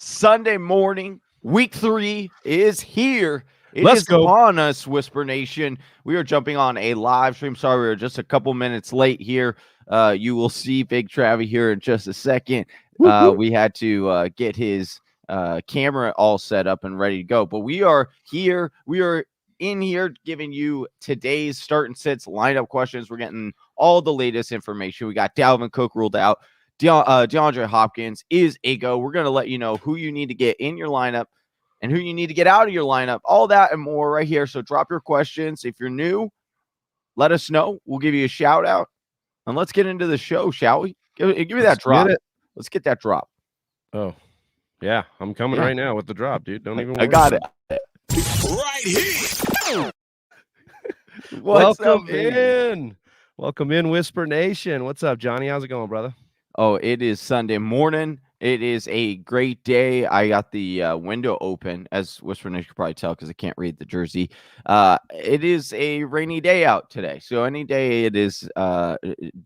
Sunday morning. Week 3 is here. Let's go. Upon us, Whisper Nation. We are jumping on a live stream. Sorry, we were just a couple minutes late here. You will see Big Travie here in just a second. We had to get his camera all set up and ready to go. But we are here. We are in here giving you today's start and sits lineup questions. We're getting all the latest information. We got Dalvin Cook ruled out. DeAndre Hopkins is a go. We're going to let you know who you need to get in your lineup and who you need to get out of your lineup. All that and more right here. So drop your questions. If you're new, let us know. We'll give you a shout out. And let's get into the show, shall we? Give me that drop. Let's get that drop. Oh, yeah. I'm coming right now with the drop, dude. Don't even worry. I got it. Right here. Welcome in. Welcome in, Whisper Nation. What's up, Johnny? How's it going, brother? Oh, it is Sunday morning. It is a great day. I got the window open, as Whisper Nation could probably tell because I can't read the jersey. It is a rainy day out today. So any day it is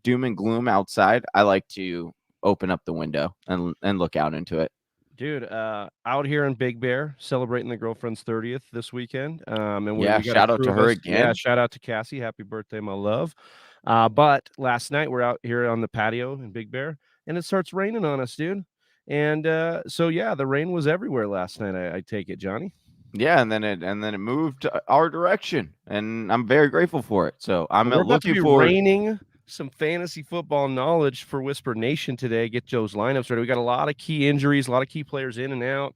doom and gloom outside, I like to open up the window and look out into it. Dude, out here in Big Bear, celebrating the girlfriend's 30th this weekend. And we shout out to her again. Yeah, shout out to Cassie. Happy birthday, my love. But last night we're out here on the patio in Big Bear, and it starts raining on us, dude. And so yeah, the rain was everywhere last night. I take it, Johnny. Yeah, and then it moved our direction, and I'm very grateful for it. So I'm looking forward. Raining some fantasy football knowledge for Whisper Nation today. Get Joe's lineups ready. We got a lot of key injuries, a lot of key players in and out.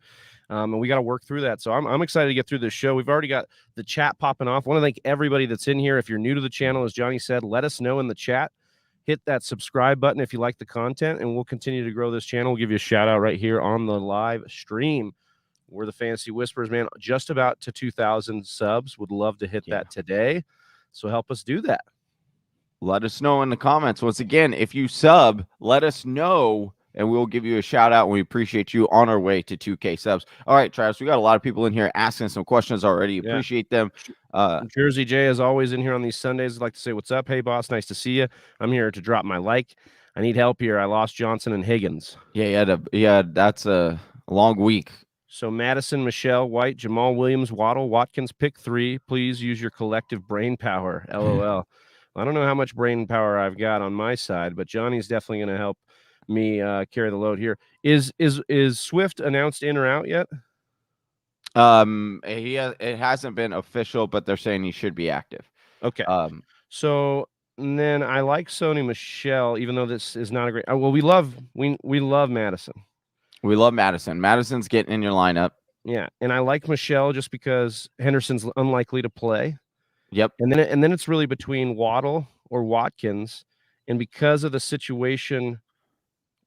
And we got to work through that. So I'm excited to get through this show. We've already got the chat popping off. I want to thank everybody that's in here. If you're new to the channel, as Johnny said, let us know in the chat. Hit that subscribe button if you like the content, and we'll continue to grow this channel. We'll give you a shout out right here on the live stream. We're the Fantasy Whispers, man. Just about to 2,000 subs. Would love to hit that today. So help us do that. Let us know in the comments. Once again, if you sub, let us know, and we'll give you a shout out. And we appreciate you on our way to 2K subs. All right, Travis, we got a lot of people in here asking some questions already. Appreciate them. Jersey J is always in here on these Sundays. I'd like to say, what's up? Hey, boss. Nice to see you. I'm here to drop my like. I need help here. I lost Johnson and Higgins. Yeah, that's a long week. So Madison, Michelle, White, Jamal Williams, Waddle, Watkins, pick 3. Please use your collective brain power. LOL. I don't know how much brain power I've got on my side, but Johnny's definitely going to help me carry the load here. Is Swift announced in or out yet? It hasn't been official, but they're saying he should be active. Okay. So then I like Sony Michelle, even though this is not a great. Well, we love Madison. We love Madison. Madison's getting in your lineup. Yeah, and I like Michelle just because Henderson's unlikely to play. Yep. And then it's really between Waddle or Watkins, and because of the situation.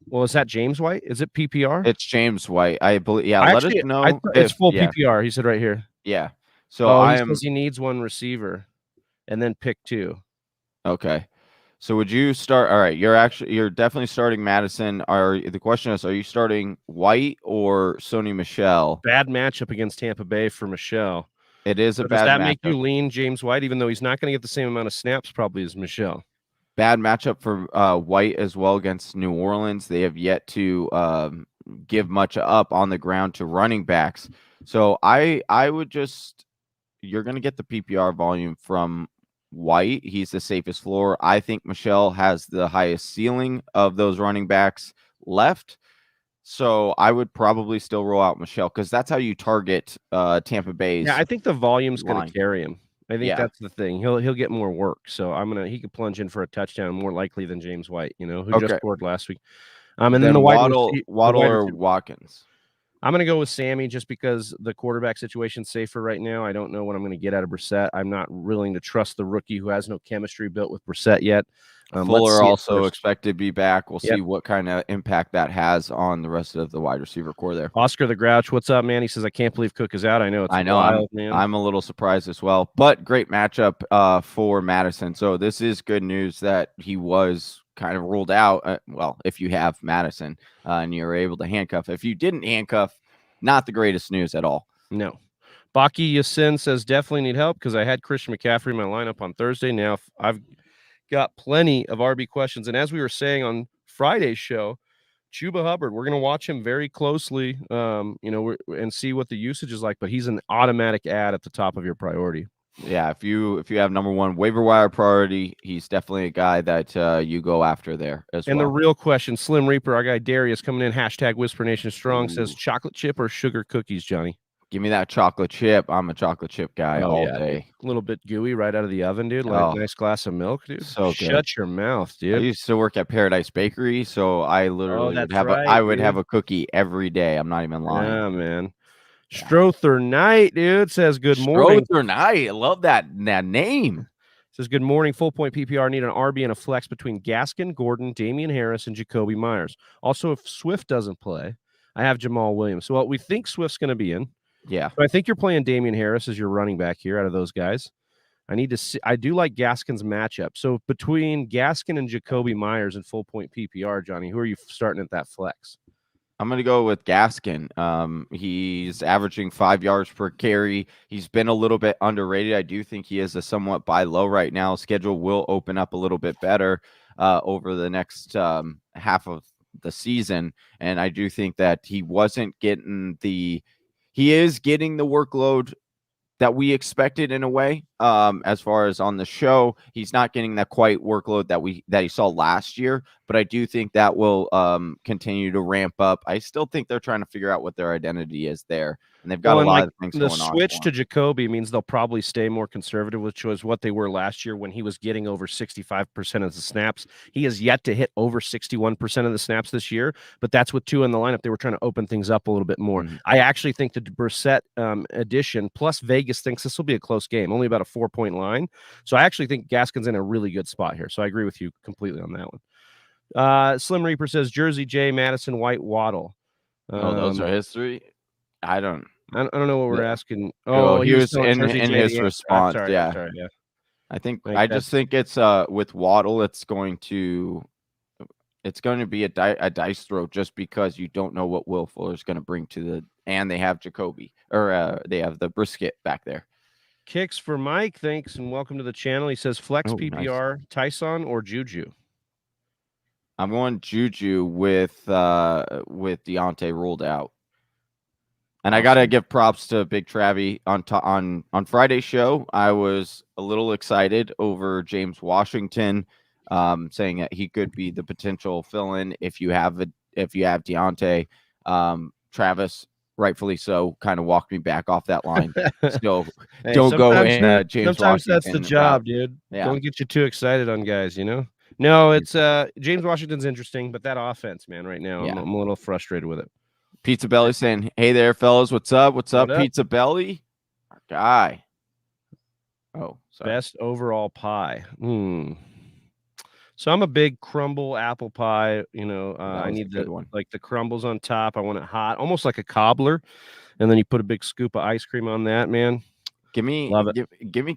Well, is that James White? Is it PPR? It's James White. I believe. Yeah, let us know. It's full PPR. He said right here. Yeah. So he needs one receiver, and then pick 2. Okay. So would you start? All right. You're definitely starting Madison. The question is, are you starting White or Sony Michelle? Bad matchup against Tampa Bay for Michelle. It is a bad matchup. Does that make you lean James White, even though he's not going to get the same amount of snaps probably as Michelle? Bad matchup for White as well against New Orleans. They have yet to give much up on the ground to running backs. So I would you're going to get the PPR volume from White. He's the safest floor. I think Michelle has the highest ceiling of those running backs left. So I would probably still roll out Michelle because that's how you target Tampa Bay's. Yeah, I think the volume's going to carry him. I think that's the thing. He'll get more work. So he could plunge in for a touchdown more likely than James White, who just scored last week. And then the Waddle or Watkins. I'm going to go with Sammy just because the quarterback situation's safer right now. I don't know what I'm going to get out of Brissett. I'm not willing to trust the rookie who has no chemistry built with Brissett yet. Fuller also expected to be back. We'll see what kind of impact that has on the rest of the wide receiver core there. Oscar the Grouch, what's up, man? He says, I can't believe Cook is out. I know. Wild, man. I'm a little surprised as well, but great matchup for Madison. So this is good news that he was kind of ruled out. Well, if you have Madison and you're able to handcuff. If you didn't handcuff, not the greatest news at all. No. Baki Yasin says, definitely need help because I had Christian McCaffrey in my lineup on Thursday. Now I've got plenty of RB questions. And as we were saying on Friday's show, Chuba Hubbard, we're going to watch him very closely, and see what the usage is like, but he's an automatic add at the top of your priority. Yeah, if you have number one waiver wire priority, he's definitely a guy that you go after there as And well. the real question, Slim Reaper, our guy Darius coming in, hashtag Whisper Nation Strong, says chocolate chip or sugar cookies, Johnny? Give me that chocolate chip. I'm a chocolate chip guy all day. Dude. A little bit gooey right out of the oven, dude. Like nice glass of milk, dude. So good. Shut your mouth, dude. I used to work at Paradise Bakery, so I literally would have a cookie every day. I'm not even lying. Yeah, man. Strother Knight, dude, says good morning. Strother Knight. I love that name. Says good morning. Full point PPR need an RB and a flex between Gaskin, Gordon, Damian Harris, and Jacoby Myers. Also, if Swift doesn't play, I have Jamal Williams. Well, we think Swift's going to be in. Yeah. So I think you're playing Damian Harris as your running back here out of those guys. I need to see. I do like Gaskin's matchup. So between Gaskin and Jacoby Myers in full point PPR, Johnny, who are you starting at that flex? I'm going to go with Gaskin. He's averaging 5 yards per carry. He's been a little bit underrated. I do think he is a somewhat buy low right now. Schedule will open up a little bit better over the next half of the season. And I do think that he is getting the workload that we expected in a way. As far as on the show, he's not getting that quite workload that he saw last year, but I do think that will continue to ramp up. I still think they're trying to figure out what their identity is there, and they've got a lot of things going on. The switch to Jacoby means they'll probably stay more conservative, which was what they were last year when he was getting over 65% of the snaps. He has yet to hit over 61% of the snaps this year, but that's with two in the lineup. They were trying to open things up a little bit more. I actually think the Brissett addition, plus Vegas thinks this will be a close game, only about a 4-point line. So I actually think Gaskin's in a really good spot here. So I agree with you completely on that one. Slim Reaper says Jersey J, Madison, White, Waddle. Those are history. I don't know what we're asking. He was in his response. Sorry, yeah. I just think it's with Waddle, it's going to be a dice throw just because you don't know what Will Fuller's going to bring and they have Jacoby or they have the brisket back there. Kicks for Mike, thanks and welcome to the channel. He says flex PPR, nice. Tyson or Juju. I'm going Juju with Deontay ruled out. And I got to give props to Big Travie on Friday's show. I was a little excited over James Washington, saying that he could be the potential fill-in if you have Deontay. Travis, rightfully so, kind of walked me back off that line. So don't go in James sometimes Washington. That's the job, dude. Yeah. Don't get you too excited on guys, No, it's James Washington's interesting, but that offense, man, right now, I'm a little frustrated with it. Pizza Belly saying, "Hey there, fellas. What's up? What's up, Pizza Belly? Our guy." Oh, sorry. Best overall pie. So I'm a big crumble apple pie. I need the crumbles on top. I want it hot, almost like a cobbler, and then you put a big scoop of ice cream on that. Man, give me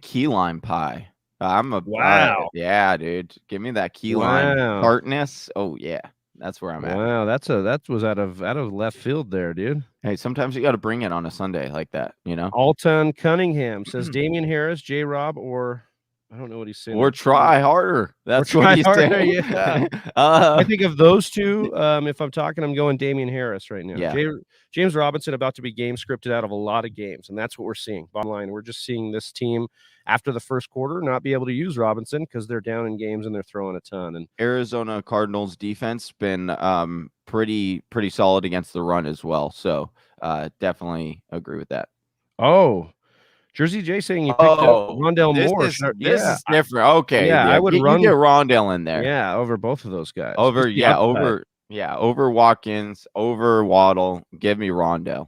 key lime pie. Wow. Yeah, dude. Give me that key lime tartness. Oh yeah. That's where I'm at. Wow, that was out of left field there, dude. Hey, sometimes you got to bring it on a Sunday like that, Alton Cunningham says Damian Harris, J. Rob, or I don't know what he's saying. Or try harder. That's what he's saying. Yeah. I think of those two. If I'm talking, I'm going Damian Harris right now. Yeah. James Robinson about to be game scripted out of a lot of games, and that's what we're seeing. Bottom line, we're just seeing this team after the first quarter not be able to use Robinson because they're down in games and they're throwing a ton. And Arizona Cardinals defense been pretty solid against the run as well. So definitely agree with that. Oh, Jersey J saying you picked up Rondelle Moore. This is different. Okay. Yeah, I would get Rondelle in there. Yeah, over both of those guys. Over Watkins, over Waddle. Give me Rondelle.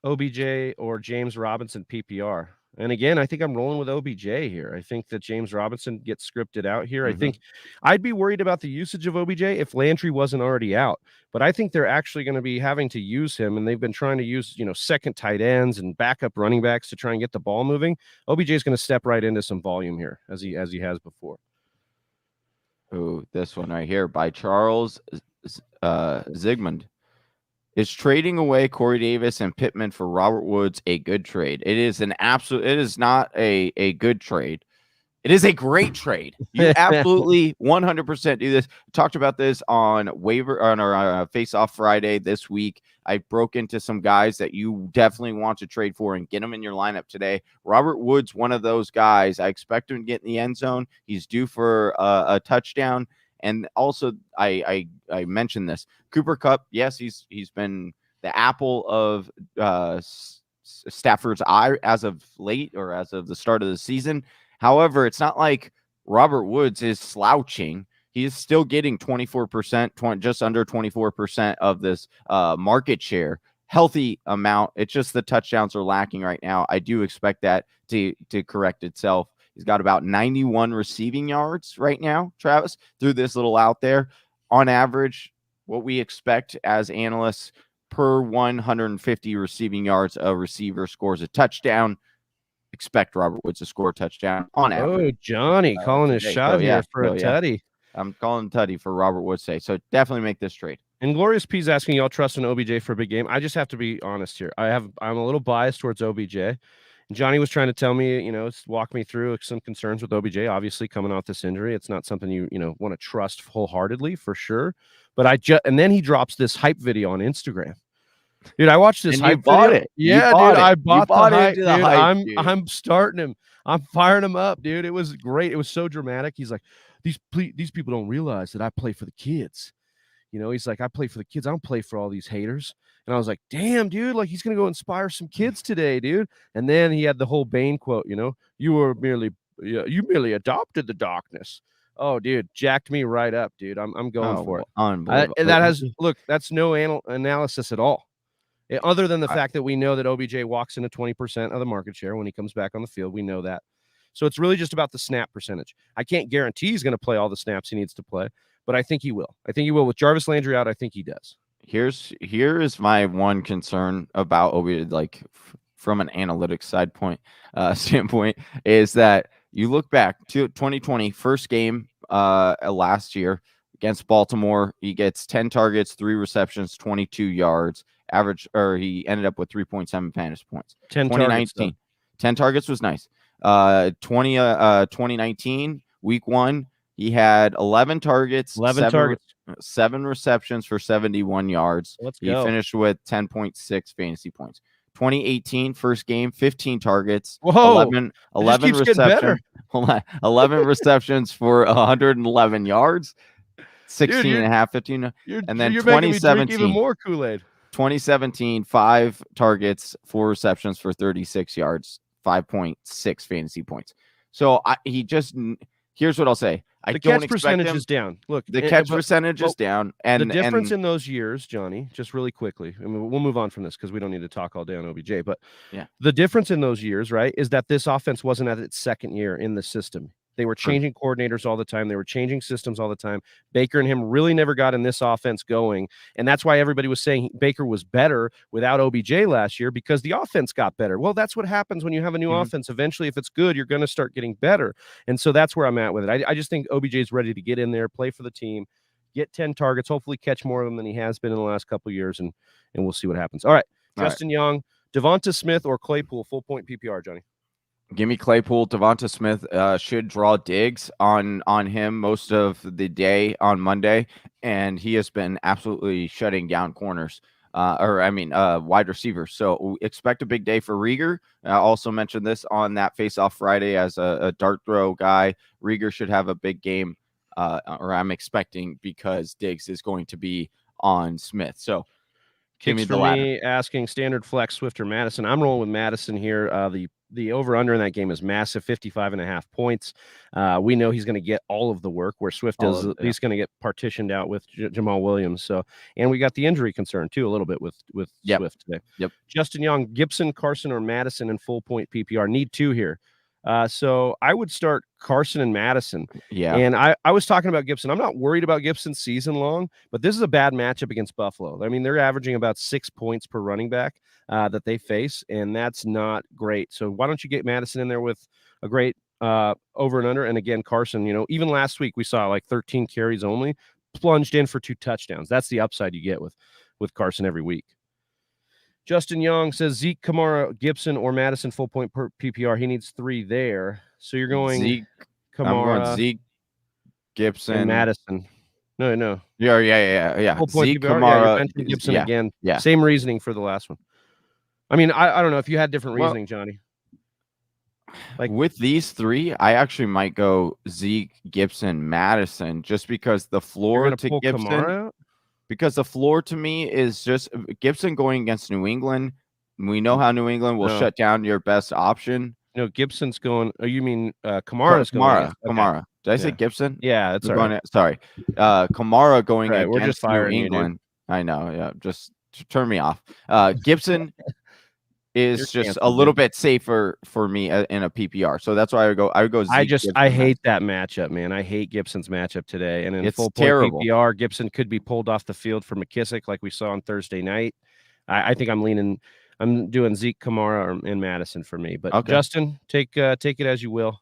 OBJ or James Robinson PPR. And again, I think I'm rolling with OBJ here. I think that James Robinson gets scripted out here. I think I'd be worried about the usage of OBJ if Landry wasn't already out. But I think they're actually going to be having to use him, and they've been trying to use, second tight ends and backup running backs to try and get the ball moving. OBJ is going to step right into some volume here as he has before. Oh, this one right here by Charles Zygmunt. Is trading away Corey Davis and Pittman for Robert Woods a good trade? It is not a good trade. It is a great trade. You absolutely 100% do this. Talked about this on our Face Off Friday this week. I broke into some guys that you definitely want to trade for and get them in your lineup today. Robert Woods, one of those guys. I expect him to get in the end zone. He's due for a touchdown. And also, I mentioned this. Cooper Kupp, yes, he's been the apple of Stafford's eye as of late, or as of the start of the season. However, it's not like Robert Woods is slouching. He is still getting 24%, just under 24% of this market share. Healthy amount. It's just the touchdowns are lacking right now. I do expect that to correct itself. He's got about 91 receiving yards right now, Travis, through this little out there. On average, what we expect as analysts, per 150 receiving yards, a receiver scores a touchdown. Expect Robert Woods to score a touchdown on average. Oh, Johnny calling his shot here for a tutty. I'm calling tutty for Robert Woods today. So definitely make this trade. And Glorious P's asking, y'all trust in OBJ for a big game? I just have to be honest here. I'm a little biased towards OBJ. And Johnny was trying to tell me, walk me through some concerns with OBJ. Obviously, coming off this injury, it's not something you want to trust wholeheartedly for sure. But and then he drops this hype video on Instagram. Dude, I watched this hype video. It. Yeah, dude, I bought the hype. Dude. I'm starting him. I'm firing him up, dude. It was great. It was so dramatic. He's like, these people don't realize that I play for the kids. He's like, I play for the kids. I don't play for all these haters. And I was like, damn, dude, like he's gonna go inspire some kids today, dude. And then he had the whole Bane quote, you merely adopted the darkness. Oh, dude, jacked me right up, dude. I'm going for it. Unbelievable. That's no analysis at all. Other than the fact that we know that OBJ walks into 20% of the market share when he comes back on the field. We know that. So it's really just about the snap percentage. I can't guarantee he's going to play all the snaps he needs to play, but I think he will. I think he will. With Jarvis Landry out, I think he does. Here is my one concern about OBJ, like from an analytics standpoint, is that you look back to 2020, first game last year against Baltimore. He gets 10 targets, 3 receptions, 22 yards. Average, or he ended up with 3.7 fantasy points. 2019, 10 targets was nice. 2019 week 1, he had 11 targets, 7 receptions for 71 yards. He finished with 10.6 fantasy points. 2018 first game, 15 targets, 11 receptions, 11 receptions for 111 yards, 16 and a half, 15. And then you're 2017 even more Kool-Aid. 2017, 5 targets, 4 receptions for 36 yards, 5.6 fantasy points. So here's what I'll say. The catch percentage is down. Look, the catch percentage is down. And the difference in those years, Johnny, just really quickly, I mean, we'll move on from this because we don't need to talk all day on OBJ, but the difference in those years, right, is that this offense wasn't at its second year in the system. They were changing coordinators all the time. They were changing systems all the time. Baker and him really never got in this offense going. And that's why everybody was saying Baker was better without OBJ last year, because the offense got better. Well, that's what happens when you have a new offense. Eventually, if it's good, you're going to start getting better. And so that's where I'm at with it. I just think OBJ is ready to get in there, play for the team, get 10 targets, hopefully catch more of them than he has been in the last couple of years, and we'll see what happens. All right, Justin Young, Devonta Smith or Claypool, full point PPR, Johnny. Give me Claypool. Devonta Smith should draw digs on him most of the day on Monday, and he has been absolutely shutting down corners, wide receivers. So expect a big day for Reagor. I also mentioned this on that Face-Off Friday as a dart throw guy. Reagor should have a big game, or I'm expecting, because Diggs is going to be on Smith. So give me the ladder. Me asking standard flex, Swift or Madison. I'm rolling with Madison here. The over-under in that game is massive, 55.5 points. We know he's going to get all of the work, where Swift is he's going to get partitioned out with Jamal Williams. So, and we got the injury concern too a little bit with Swift today. Yep. Justin Young, Gibson, Carson, or Madison in full point PPR. Need 2 here. So I would start Carson and Madison. Yeah. And I was talking about Gibson. I'm not worried about Gibson season long, but this is a bad matchup against Buffalo. I mean, they're averaging about 6 points per running back that they face, and that's not great. So why don't you get Madison in there with a great over and under? And again, Carson, even last week we saw like 13 carries only, plunged in for 2 touchdowns. That's the upside you get with Carson every week. Justin Young says Zeke, Kamara, Gibson, or Madison full point per PPR. He needs 3 there. So you're going I'm going Kamara, Zeke, Gibson, and Madison. No. Yeah. Full point Zeke, PPR. Yeah, you're Kamara, benching Gibson yeah, again. yeah. Same reasoning for the last one. I mean, I don't know if you had different Well, reasoning, Johnny. Like with these three, I actually might go Zeke, Gibson, Madison, just because the you're floor gonna to pull Gibson, Kamara out? because the floor to me is just Gibson going against New England. We know how New England will No. shut down your best option. No, Gibson's going. Oh, you mean Kamara's going against? Okay. Kamara. Did I say Yeah. Gibson? Yeah, that's I'm all going right. sorry. Kamara going All right, we're just against New firing you, dude. England. I know. Yeah, just turn me off. Gibson is You're just a canceled, little dude. bit safer for me in a PPR. So that's why I would go Zeke. I Gibson, hate that matchup, man. I hate Gibson's matchup today. And in It's full point terrible. PPR, Gibson could be pulled off the field for McKissick like we saw on Thursday night. I think I'm doing Zeke, Kamara, and Madison for me. But Okay. Justin, take it as you will.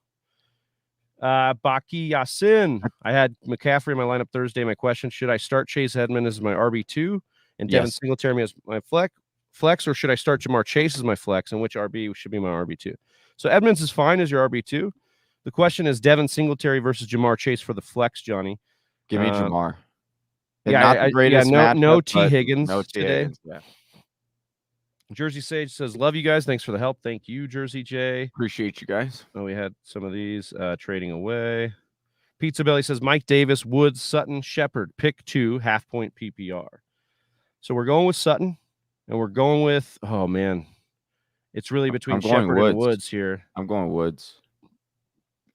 Baki Yasin. I had McCaffrey in my lineup Thursday. My question: should I start Chase Edmonds as my RB2 and Devin Yes. Singletary as my flex, or should I start Jamar Chase as my flex? And which RB should be my RB2? So Edmonds is fine as your RB2. The question is Devin Singletary versus Jamar Chase for the flex, Johnny. Give me Jamar. Yeah, Not the greatest matchup, no T but Higgins no T today. Higgins, yeah. Jersey Sage says, "Love you guys. Thanks for the help. Thank you, Jersey J." Appreciate you guys. Oh, we had some of these trading away. Pizza Belly says Mike Davis, Woods, Sutton, Shepard, pick 2, half point PPR. So we're going with Sutton, and we're going with it's really between Shepard and Woods here. I'm going Woods.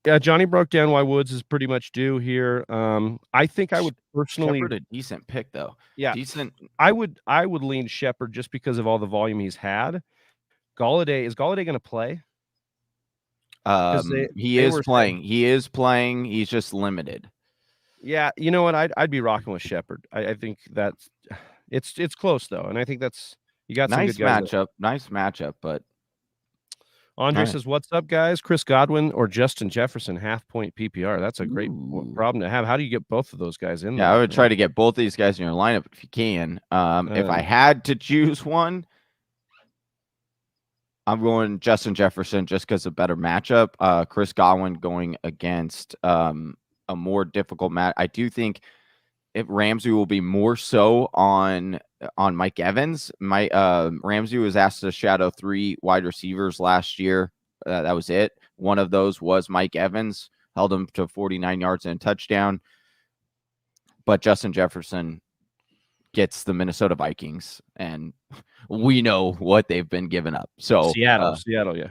Yeah, Johnny broke down why Woods is pretty much due here. I think I would personally Shepard a decent pick though. Yeah, decent. I would lean Shepard just because of all the volume he's had. Galladay is going to play? He is playing. He is playing. He's just limited. Yeah, you know what? I'd be rocking with Shepard. I think that's it's close though, and I think you got some nice good guys. Nice matchup, but Andre says, "What's up, guys? Chris Godwin or Justin Jefferson, half point PPR. That's a great problem to have. How do you get both of those guys in? Yeah, I would try to get both of these guys in your lineup if you can. If I had to choose one, I'm going Justin Jefferson just because of better matchup. Chris Godwin going against a more difficult match. I do think Ramsey will be more so on Mike Evans. Ramsey was asked to shadow 3 wide receivers last year. That was it. One of those was Mike Evans, held him to 49 yards and a touchdown. But Justin Jefferson gets the Minnesota Vikings, and we know what they've been giving up. So Seattle, yeah.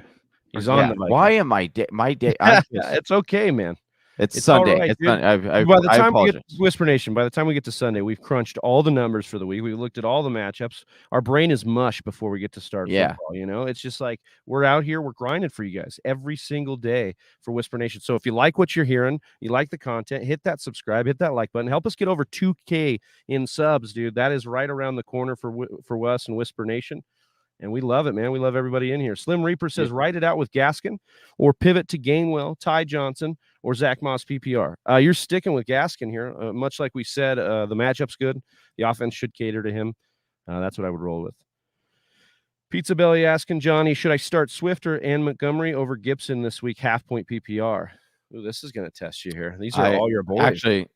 He's on the Vikings. Why am I my day? It's okay, man. It's Sunday. Right, I apologize. Whisper Nation, by the time we get to Sunday, we've crunched all the numbers for the week. We've looked at all the matchups. Our brain is mush before we get to start football. It's just like we're out here, we're grinding for you guys every single day for Whisper Nation. So if you like what you're hearing, you like the content, hit that subscribe, hit that like button. Help us get over 2K in subs, dude. That is right around the corner for us and Whisper Nation. And we love it, man. We love everybody in here. Slim Reaper says, write it out with Gaskin or pivot to Gainwell, Ty Johnson, or Zach Moss PPR. You're sticking with Gaskin here. Much like we said, the matchup's good. The offense should cater to him. That's what I would roll with. Pizza Belly asking Johnny, should I start Swifter and Montgomery over Gibson this week? Half point PPR. Ooh, this is going to test you here. These are all your boys. Actually,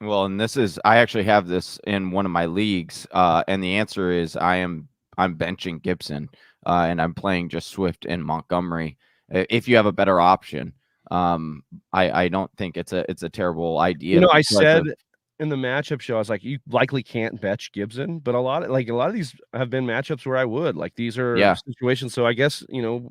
I actually have this in one of my leagues. And the answer is I'm benching Gibson. And I'm playing just Swift and Montgomery. If you have a better option, I don't think it's a terrible idea. I said in the matchup show, I was like, you likely can't bench Gibson, but a lot of these have been matchups where I would. Like these are situations. So I guess RB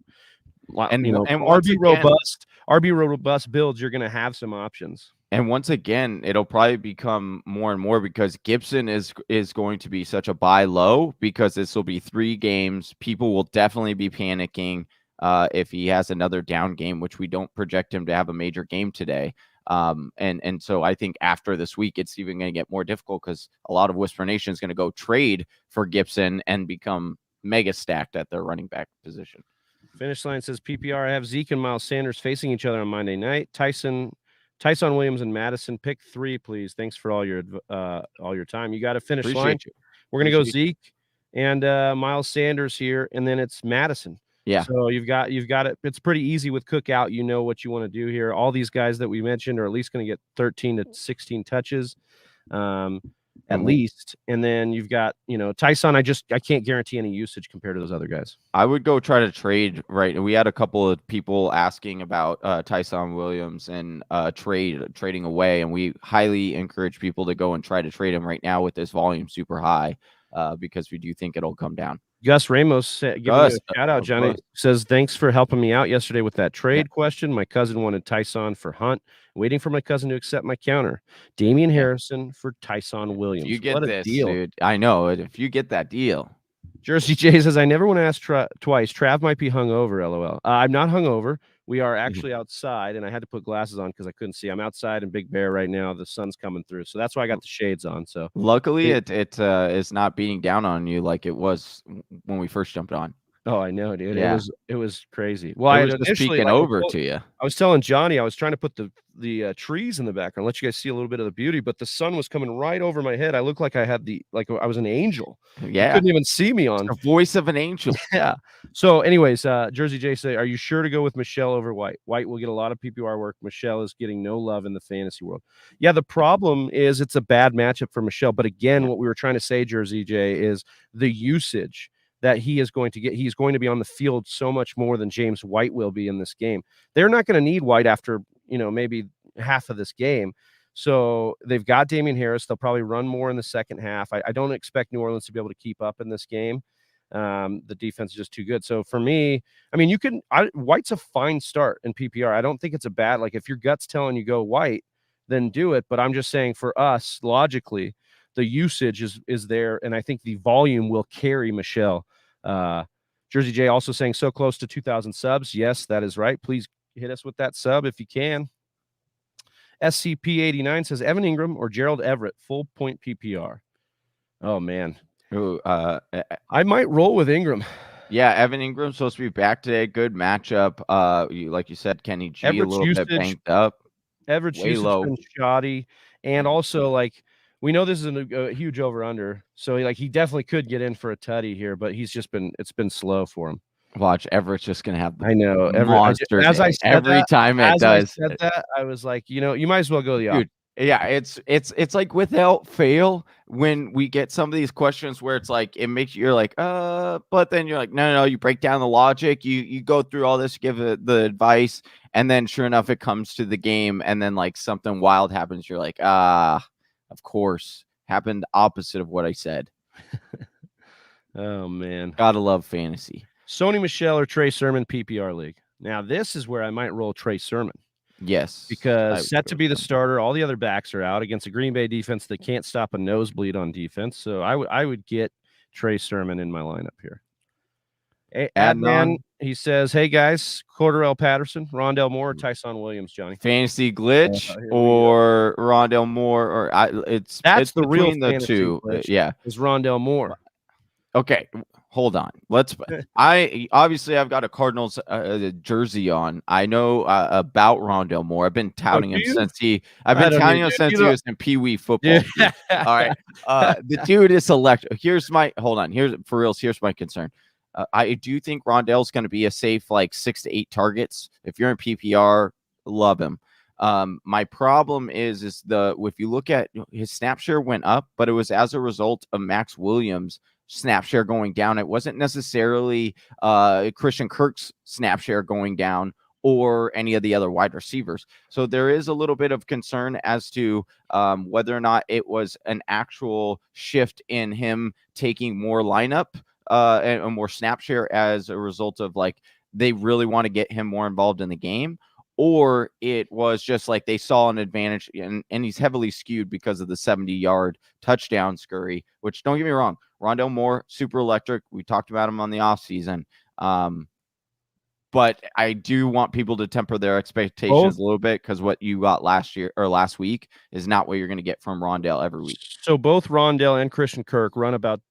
robust builds, you're going to have some options. And once again, it'll probably become more and more because Gibson is going to be such a buy low because this will be 3 games. People will definitely be panicking if he has another down game, which we don't project him to have a major game today. And so I think after this week, it's even going to get more difficult because a lot of Whisper Nation is going to go trade for Gibson and become mega stacked at their running back position. Finish line says PPR. I have Zeke and Miles Sanders facing each other on Monday night. Tyson Williams and Madison, pick 3, please. Thanks for all your time. You got a finish line. We're gonna go Zeke and Miles Sanders here, and then it's Madison. Yeah. So you've got it. It's pretty easy with Cook out. You know what you want to do here. All these guys that we mentioned are at least going to get 13 to 16 touches. At least. And then you've got, Tyson. I can't guarantee any usage compared to those other guys. I would go try to trade, right? We had a couple of people asking about Tyson Williams and trading away, and we highly encourage people to go and try to trade him right now with this volume super high because we do think it'll come down. Gus Ramos giving you a shout out, Johnny. Says, thanks for helping me out yesterday with that trade question. My cousin wanted Tyson for Hunt. Waiting for my cousin to accept my counter. Damian Harrison for Tyson Williams. If you get what this, deal. dude. I know. If you get that deal. Jersey J says, I never want to ask twice. Trav might be hungover, LOL. I'm not hungover. We are actually outside, and I had to put glasses on because I couldn't see. I'm outside in Big Bear right now. The sun's coming through, so that's why I got the shades on. So luckily, it is not beating down on you like it was when we first jumped on. Oh, I know, dude. Yeah. It was crazy. Well, I was just speaking over to you. I was telling Johnny I was trying to put the trees in the background, let you guys see a little bit of the beauty, but the sun was coming right over my head. I looked like I was an angel. Yeah, you couldn't even see me on the voice of an angel. Yeah. So, anyways, Jersey J say, are you sure to go with Michelle over White? White will get a lot of PPR work. Michelle is getting no love in the fantasy world. Yeah, the problem is it's a bad matchup for Michelle. But again, what we were trying to say, Jersey J, is the usage that he is going to get. He's going to be on the field so much more than James White will be in this game. They're not going to need White after, maybe half of this game. So they've got Damian Harris. They'll probably run more in the second half. I don't expect New Orleans to be able to keep up in this game. The defense is just too good. So for me, White's a fine start in PPR. I don't think it's a bad, if your gut's telling you go White, then do it. But I'm just saying for us, logically, the usage is there, and I think the volume will carry Michelle. Jersey J also saying so close to 2,000 subs. Yes, that is right. Please hit us with that sub if you can. SCP-89 says Evan Ingram or Gerald Everett, full point PPR. Oh, man. I might roll with Ingram. Yeah, Evan Ingram's supposed to be back today. Good matchup. Like you said, Kenny G Everett's a little bit banged up. Everett's usage has been shoddy, and also we know this is a huge over/under, so he definitely could get in for a tutty here, but it's been slow for him. Watch, Everett's just gonna have. I know. Monster as I said every time it does. I said that, I was like, you might as well go the opposite. Yeah, it's like without fail when we get some of these questions where it's like it makes you're like, but then you're like, no, you break down the logic, you go through all this, give it the advice, and then sure enough, it comes to the game, and then something wild happens. You're like, of course, happened opposite of what I said. Oh man, gotta love fantasy. Sony Michel or Trey Sermon PPR league. Now this is where I might roll Trey Sermon. Yes, because set to be the starter, all the other backs are out against a Green Bay defense that can't stop a nosebleed on defense. So I would get Trey Sermon in my lineup here. Adnan, he says, "Hey guys, Cordarrelle Patterson, Rondelle Moore, Tyson Williams, Johnny. Fantasy glitch or Rondelle Moore, or it's the real the two. Yeah, is Rondelle Moore. Okay, hold on. I've got a Cardinals jersey on. I know about Rondelle Moore. I've been touting him since he was in Pee Wee football. Yeah. All right, the dude is electric. Here's my concern. I do think Rondelle's going to be a safe 6 to 8 targets. If you're in PPR, love him. My problem is if you look at his snap share went up, but it was as a result of Max Williams' snap share going down. It wasn't necessarily Christian Kirk's snap share going down or any of the other wide receivers. So there is a little bit of concern as to whether or not it was an actual shift in him taking more lineup and more snap share as a result of they really want to get him more involved in the game, or it was just they saw an advantage, and he's heavily skewed because of the 70-yard touchdown scurry, which, don't get me wrong, Rondelle Moore, super electric. We talked about him on the offseason. But I do want people to temper their expectations a little bit, because what you got last week is not what you're going to get from Rondelle every week. So both Rondelle and Christian Kirk run about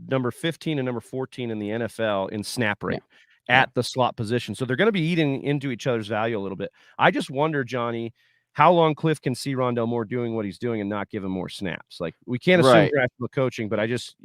number 15 and number 14 in the NFL in snap rate at the slot position. So they're going to be eating into each other's value a little bit. I just wonder, Johnny, how long Cliff can see Rondelle Moore doing what he's doing and not give him more snaps. We can't assume draftable coaching, but I just,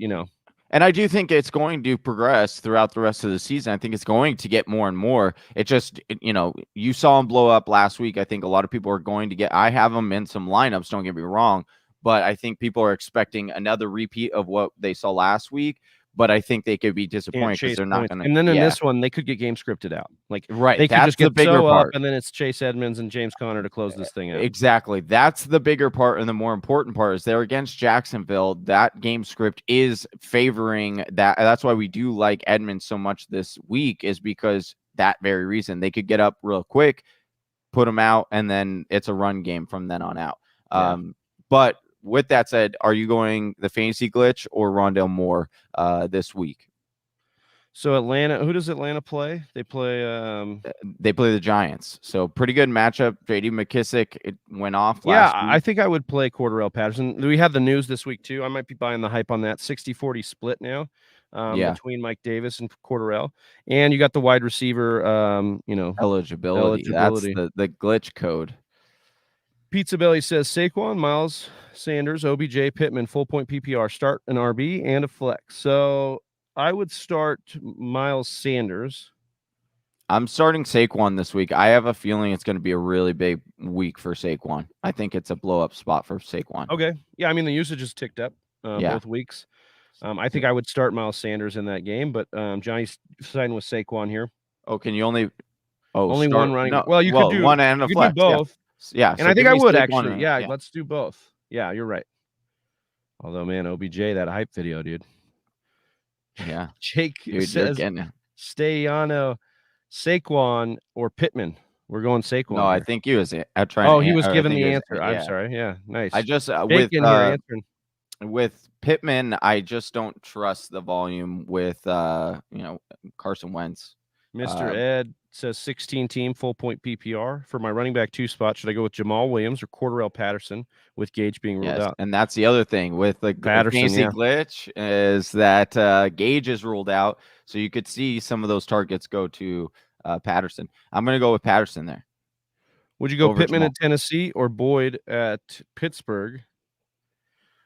And I do think it's going to progress throughout the rest of the season. I think it's going to get more and more. It just, you saw him blow up last week. I think a lot of people are going to I have him in some lineups, don't get me wrong, but I think people are expecting another repeat of what they saw last week. But I think they could be disappointed because they're not going to. And then in this one, they could get game scripted out. Like, right, they could that's just get the bigger so part. up, and then it's Chase Edmonds and James Conner to close this thing out. Exactly. That's the bigger part, and the more important part is they're against Jacksonville. That game script is favoring that. That's why we do like Edmonds so much this week, is because that very reason. They could get up real quick, put them out, and then it's a run game from then on out. But with that said, are you going the fantasy glitch or Rondelle Moore this week? So Atlanta, who does Atlanta play? They play the Giants. So pretty good matchup. JD McKissick, it went off last week. I think I would play Cordarrelle Patterson. We had the news this week too. I might be buying the hype on that 60-40 split now. Between Mike Davis and Cordarrelle. And you got the wide receiver eligibility. That's the glitch code. Pizza Belly says Saquon, Miles Sanders, OBJ, Pittman, full point PPR, start an RB and a flex. So I would start Miles Sanders. I'm starting Saquon this week. I have a feeling it's going to be a really big week for Saquon. I think it's a blow-up spot for Saquon. Okay. Yeah, I mean, the usage has ticked up both weeks. I think I would start Miles Sanders in that game, but Johnny's siding with Saquon here. Oh, can you only one running? No, well, you could do one and a flex. Do both. Yeah. And I think I would actually. Yeah, let's do both. Yeah, you're right. Although, man, OBJ, that hype video, dude. Yeah. Jake says, Stayano, Saquon, or Pittman. We're going Saquon. No, I think he was trying. He was giving the answer. I'm sorry. Yeah, nice. I just with Pittman, I just don't trust the volume with Carson Wentz. Mr. Ed says 16 team full point PPR for my running back 2 spot. Should I go with Jamal Williams or Cordarrelle Patterson with Gage being ruled out? And that's the other thing with the fantasy glitch is that Gage is ruled out, so you could see some of those targets go to Patterson. I'm going to go with Patterson there. Would you go Pittman at Tennessee or Boyd at Pittsburgh?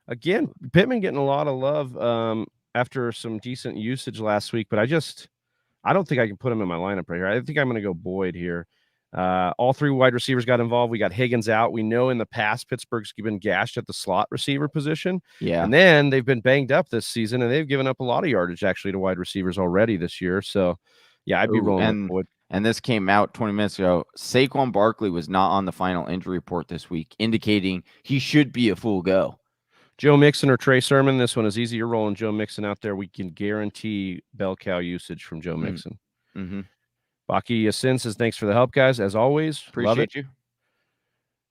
Again, Pittman getting a lot of love after some decent usage last week, but I don't think I can put him in my lineup right here. I think I'm going to go Boyd here. All 3 wide receivers got involved. We got Higgins out. We know in the past Pittsburgh's been gashed at the slot receiver position. Yeah. And then they've been banged up this season, and they've given up a lot of yardage actually to wide receivers already this year. So, yeah, I'd be rolling with Boyd. And this came out 20 minutes ago. Saquon Barkley was not on the final injury report this week, indicating he should be a full go. Joe Mixon or Trey Sermon. This one is easy. You're rolling Joe Mixon out there. We can guarantee bell cow usage from Joe Mixon. Mm-hmm. Baki Yasin says, thanks for the help, guys. As always, appreciate you.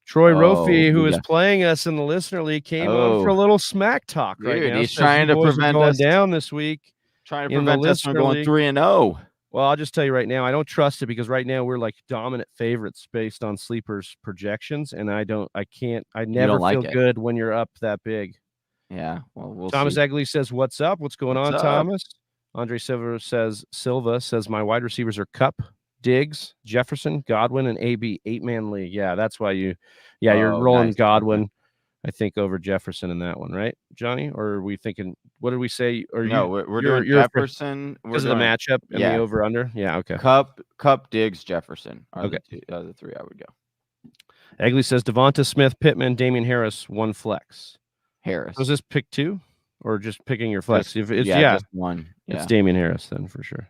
Troy Rofi, who is playing us in the Listener League, came on for a little smack talk right now. He's trying to prevent us down this week. Trying to prevent us from going 3-0. Well, I'll just tell you right now, I don't trust it because right now we're like dominant favorites based on sleepers projections, and I never feel good when you're up that big. Yeah, well, we'll Thomas see. Egley says, "What's up? What's going on, Thomas?" Andre Silva says, "My wide receivers are Kupp, Diggs, Jefferson, Godwin, and AB 8-man league." Yeah, that's why you're rolling Godwin. I think over Jefferson in that one, right, Johnny? Or are we thinking? What did we say? Or we're doing Jefferson because of the matchup and the over under. Yeah, okay. Kupp, Diggs, Jefferson are the 3 I would go. Egley says Devonta Smith, Pittman, Damian Harris, 1 flex. Harris. Was this pick 2 or just picking your flex? Just one. Yeah. It's Damian Harris then for sure.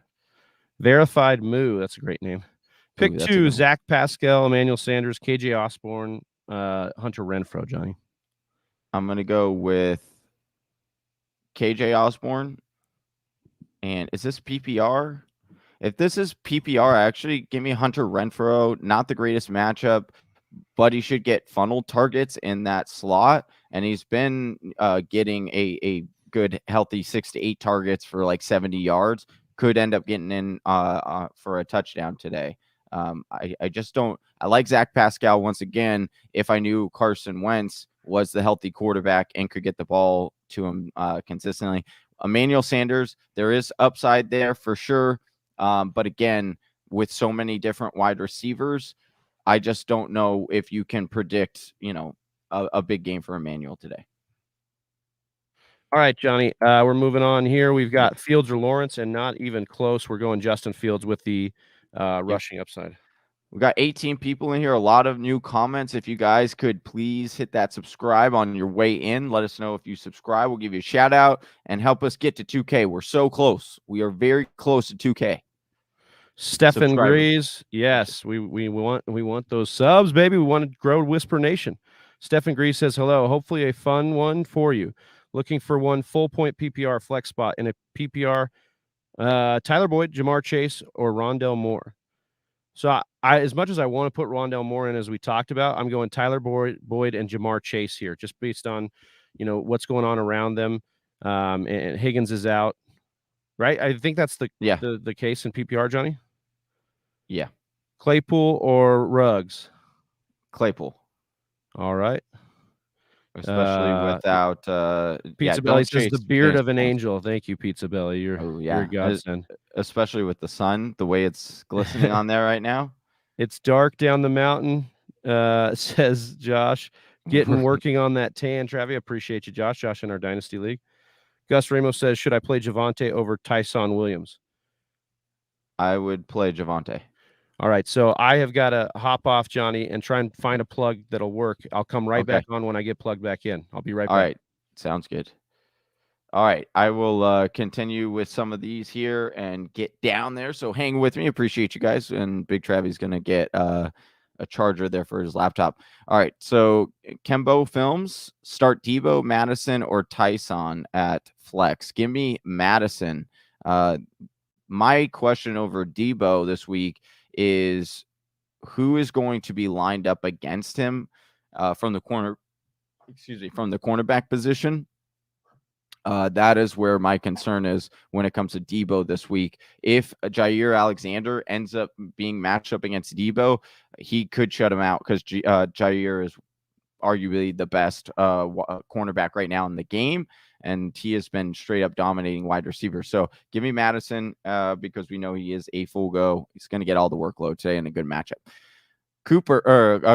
Verified Moo. That's a great name. Pick 2: Zach Pascal, Emmanuel Sanders, KJ Osborne, Hunter Renfrow. Johnny. I'm going to go with KJ Osborne. And is this PPR? If this is PPR, actually give me Hunter Renfrow. Not the greatest matchup, but he should get funneled targets in that slot. And he's been getting a good, healthy 6 to 8 targets for like 70 yards. Could end up getting in for a touchdown today. I just don't. I like Zach Pascal once again. If I knew Carson Wentz was the healthy quarterback and could get the ball to him consistently. Emmanuel Sanders, there is upside there for sure. But again, with so many different wide receivers, I just don't know if you can predict, a big game for Emmanuel today. All right, Johnny. We're moving on here. We've got Fields or Lawrence, and not even close. We're going Justin Fields with the rushing upside. We got 18 people in here. A lot of new comments. If you guys could please hit that subscribe on your way in. Let us know if you subscribe. We'll give you a shout out and help us get to 2K. We're so close. We are very close to 2K. Stephen Grease, yes, we want those subs, baby. We want to grow Whisper Nation. Stephen Grease says hello. Hopefully a fun one for you. Looking for one full point PPR flex spot in a PPR. Tyler Boyd, Jamar Chase, or Rondelle Moore. So I as much as I want to put Rondelle Moore in, as we talked about, I'm going Tyler Boyd and Jamar Chase here, just based on what's going on around them. And Higgins is out, right? I think that's the case in PPR, Johnny. Yeah. Claypool or Ruggs? Claypool. All right. Especially without Pizza Belly says the beard of an angel. Thank you, Pizza Belly. You're a godsend. Especially with the sun, the way it's glistening on there right now. It's dark down the mountain, says Josh. Working on that tan. Travi, appreciate you, Josh. Josh in our Dynasty League. Gus Ramos says, should I play Javonte over Tyson Williams? I would play Javonte. All right, so I have got to hop off, Johnny, and try and find a plug that'll work. I'll come right back on when I get plugged back in. I'll be right back. All right, sounds good. All right, I will continue with some of these here and get down there. So hang with me. Appreciate you guys. And Big Travi's going to get a charger there for his laptop. All right, so Kembo Films, start Debo, Madison, or Tyson at flex. Give me Madison. My question over Debo this week is who is going to be lined up against him from the cornerback position. That is where my concern is when it comes to Debo this week. If Jair Alexander ends up being matched up against Debo, he could shut him out because Jair is arguably the best cornerback right now in the game, and he has been straight up dominating wide receiver. So give me Madison because we know he is a full go. He's going to get all the workload today in a good matchup.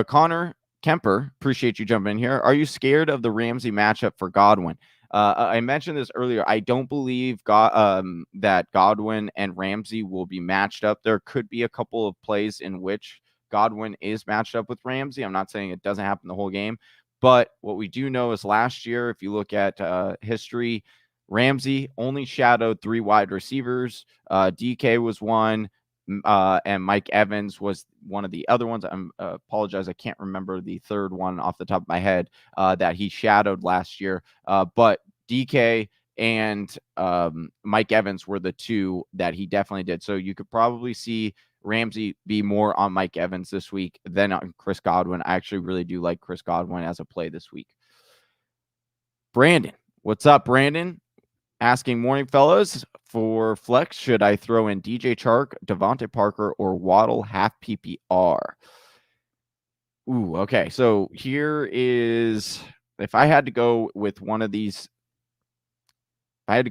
Connor Kemper, appreciate you jumping in here. Are you scared of the Ramsey matchup for Godwin? I mentioned this earlier. I don't believe that Godwin and Ramsey will be matched up. There could be a couple of plays in which Godwin is matched up with Ramsey. I'm not saying it doesn't happen the whole game, but what we do know is last year, if you look at history, Ramsey only shadowed 3 wide receivers. DK was one, and Mike Evans was one of the other ones. I apologize, I can't remember the third one off the top of my head that he shadowed last year. But DK and Mike Evans were the 2 that he definitely did. So you could probably see Ramsey be more on Mike Evans this week than on Chris Godwin. I actually really do like Chris Godwin as a play this week. Brandon, what's up, Brandon? Asking, morning, fellas. For flex, should I throw in DJ Chark, Devontae Parker, or Waddle half PPR? Ooh, okay. So here is, if I had to go with one of these, I'm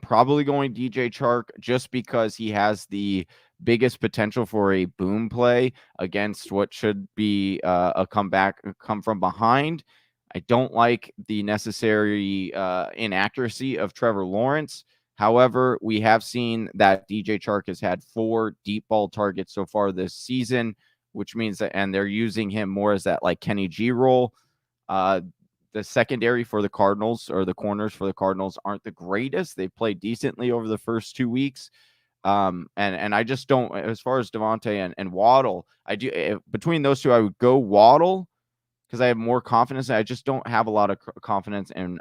probably going DJ Chark just because he has the biggest potential for a boom play against what should be a comeback, come from behind. I don't like the necessary inaccuracy of Trevor Lawrence. However, we have seen that DJ Chark has had 4 deep ball targets so far this season, which means that, and they're using him more as that like Kenny G role. The secondary for the Cardinals, or the corners for the Cardinals, aren't the greatest. They played decently over the first 2 weeks. And I just don't, as far as Devontae and Waddle, I do, between those 2, I would go Waddle because I have more confidence. I just don't have a lot of confidence in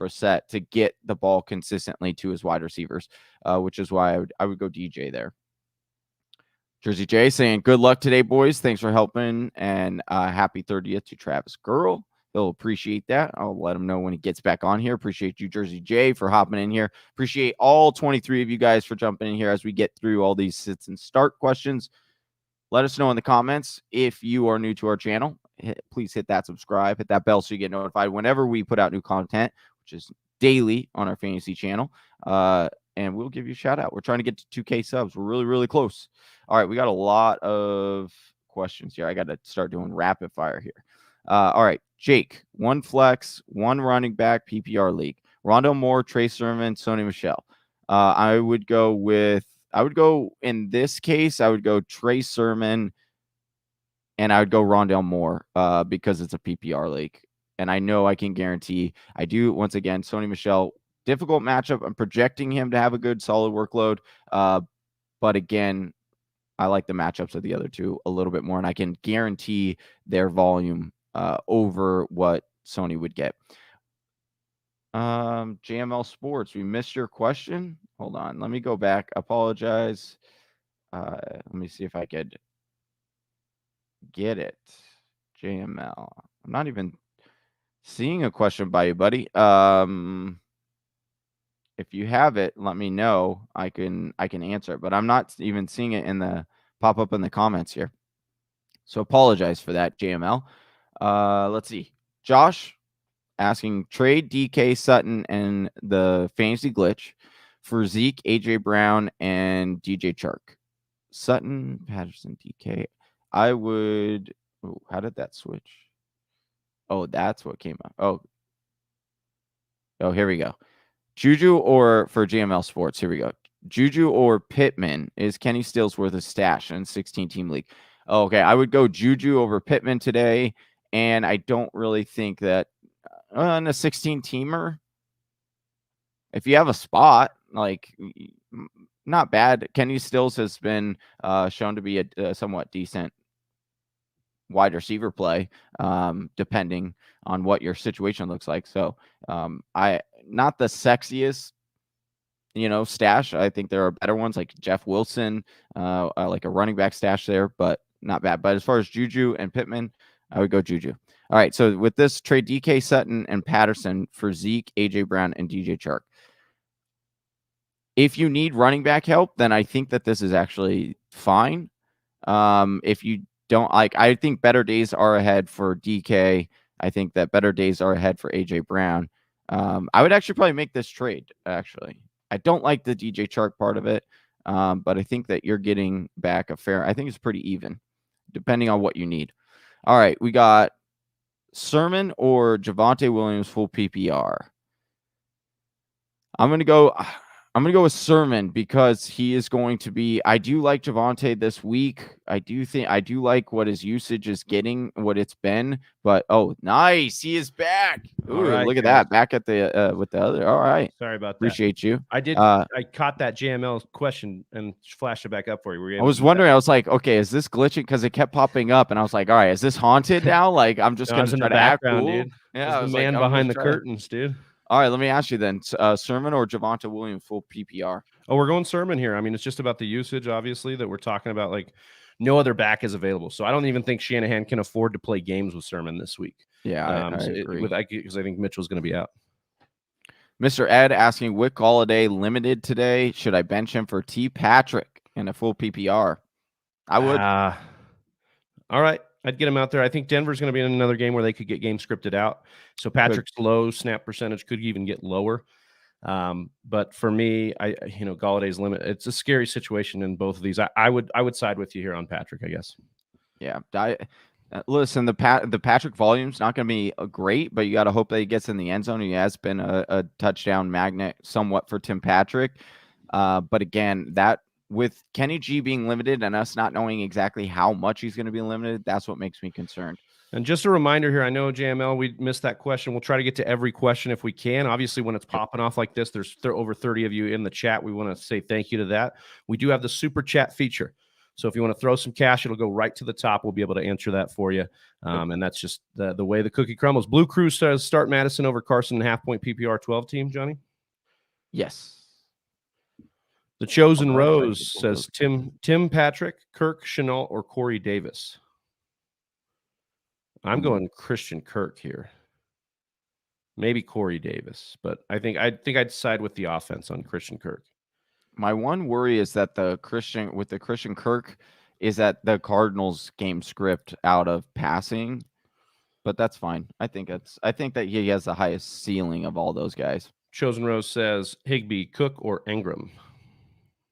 Brissett to get the ball consistently to his wide receivers, which is why I would go DJ there. Jersey J saying, good luck today, boys. Thanks for helping, and happy 30th to Travis Girl. He'll appreciate that. I'll let him know when he gets back on here. Appreciate you, Jersey J, for hopping in here. Appreciate all 23 of you guys for jumping in here as we get through all these sits and start questions. Let us know in the comments if you are new to our channel. Please hit that subscribe, hit that bell so you get notified whenever we put out new content, which is daily on our fantasy channel. And we'll give you a shout out. We're trying to get to 2K subs. We're really, really close. All right, we got a lot of questions here. I got to start doing rapid fire here. All right. Jake, 1 flex, 1 running back PPR league. Rondelle Moore, Trey Sermon, Sony Michel. I would go in this case, I would go Trey Sermon and I would go Rondelle Moore because it's a PPR league. And I know I can guarantee I do. Once again, Sony Michel, difficult matchup. I'm projecting him to have a good, solid workload. But again, I like the matchups of the other two a little bit more, and I can guarantee their volume over what Sony would get. JML Sports, we missed your question. Hold on. Let me go back. Apologize. Let me see if I could get it. JML. I'm not even seeing a question by you, buddy. If you have it, let me know. I can answer it, but I'm not even seeing it in the pop up in the comments here. So apologize for that, JML. Let's see. Josh asking trade DK Sutton and the fantasy glitch for Zeke, AJ Brown, and DJ Chark. Sutton, Patterson, DK. I would. Oh, how did that switch? Oh, that's what came up. Oh, here we go. Juju or for JML Sports, here we go. Juju or Pittman, is Kenny Stills worth a stash in 16-team league? Oh, okay, I would go Juju over Pittman today, and I don't really think that on a 16-teamer, if you have a spot, like, not bad. Kenny Stills has been shown to be a somewhat decent wide receiver play, depending on what your situation looks like. So I not the sexiest, stash. I think there are better ones like Jeff Wilson, like a running back stash there, but not bad. But as far as Juju and Pittman, I would go Juju. All right. So with this trade, DK Sutton and Patterson for Zeke, AJ Brown, and DJ Chark. If you need running back help, then I think that this is actually fine. If you don't I think better days are ahead for DK. I think that better days are ahead for AJ Brown. I would actually probably make this trade. Actually, I don't like the DJ Chark part of it, but I think that you're getting back a fair. I think it's pretty even, depending on what you need. All right, we got Sermon or Javonte Williams full PPR. I'm gonna go with Sermon because he is going to be. I do like Javonte this week. I do like what his usage is getting, what it's been. But nice, he is back. Ooh, right, look at guys. that, back at the with the other. All right, Sorry about that. Appreciate you. I did. I caught that JML question and flashed it back up for you. I was wondering. I was like, okay, is this glitching? Because it kept popping up, and I was like, all right, is this haunted now? Like, I'm just gonna try to act cool. Dude. Yeah, I was the man behind the curtains, dude. All right, let me ask you then, Sermon or Javonte Williams full PPR? Oh, we're going Sermon here. I mean, it's just about the usage, obviously, that we're talking about. Like, no other back is available, so I don't even think Shanahan can afford to play games with Sermon this week. Yeah, I agree. Because I think Mitchell's going to be out. Mr. Ed asking, Wick Galladay limited today. Should I bench him for T. Patrick in a full PPR? I would. All right. I'd get him out there. I think Denver's going to be in another game where they could get game scripted out. So Patrick's low snap percentage could even get lower. But for me, Galladay's limit. It's a scary situation in both of these. I would side with you here on Patrick, I guess. Yeah. Listen, the Patrick volume's not going to be great, but you got to hope that he gets in the end zone. He has been a touchdown magnet somewhat for Tim Patrick. But again, that with Kenny G being limited and us not knowing exactly how much he's going to be limited, that's what makes me concerned. And just a reminder here, I know, JML, we missed that question. We'll try to get to every question if we can. Obviously, when it's popping off like this, there's over 30 of you in the chat. We want to say thank you to that. We do have the super chat feature. So if you want to throw some cash, it'll go right to the top. We'll be able to answer that for you. And that's just the way the cookie crumbles. Blue Crew says start Madison over Carson, half-point PPR 12 team, Johnny? Yes. The Chosen Rose says Tim Patrick, Kirk, Chenault, or Corey Davis. I'm going Christian Kirk here. Maybe Corey Davis, but I think I'd side with the offense on Christian Kirk. My one worry is that the Christian Kirk is that the Cardinals game script out of passing, but that's fine. I think that he has the highest ceiling of all those guys. Chosen Rose says Higbee, Cook, or Ingram.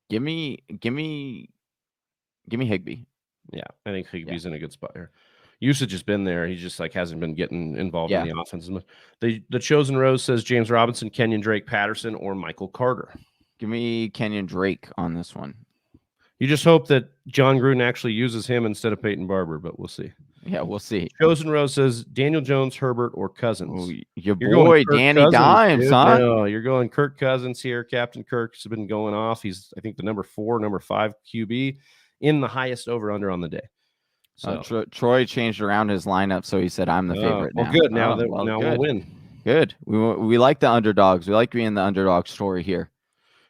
Give me Higbee. Yeah, I think Higbee's in a good spot here. usage has been there. He just like hasn't been getting involved Yeah. in the offense. The Chosen Rose says James Robinson, Kenyon Drake, Patterson, or Michael Carter. Give me Kenyon Drake on this one. You just hope that John Gruden actually uses him instead of Peyton Barber, but we'll see. Yeah, we'll see. Chosen Rose says Daniel Jones, Herbert, or Cousins. Oh, your You're going boy Kirk Danny Cousins, Dimes, dude. huh? No, you're going Kirk Cousins here. Captain Kirk's been going off. He's, I think, the number 4, number 5 QB in the highest over-under on the day. So Troy changed around his lineup, so he said, "I'm the favorite now." Well, good. Now, good. we'll win. Good. We like the underdogs. We like being the underdog story here.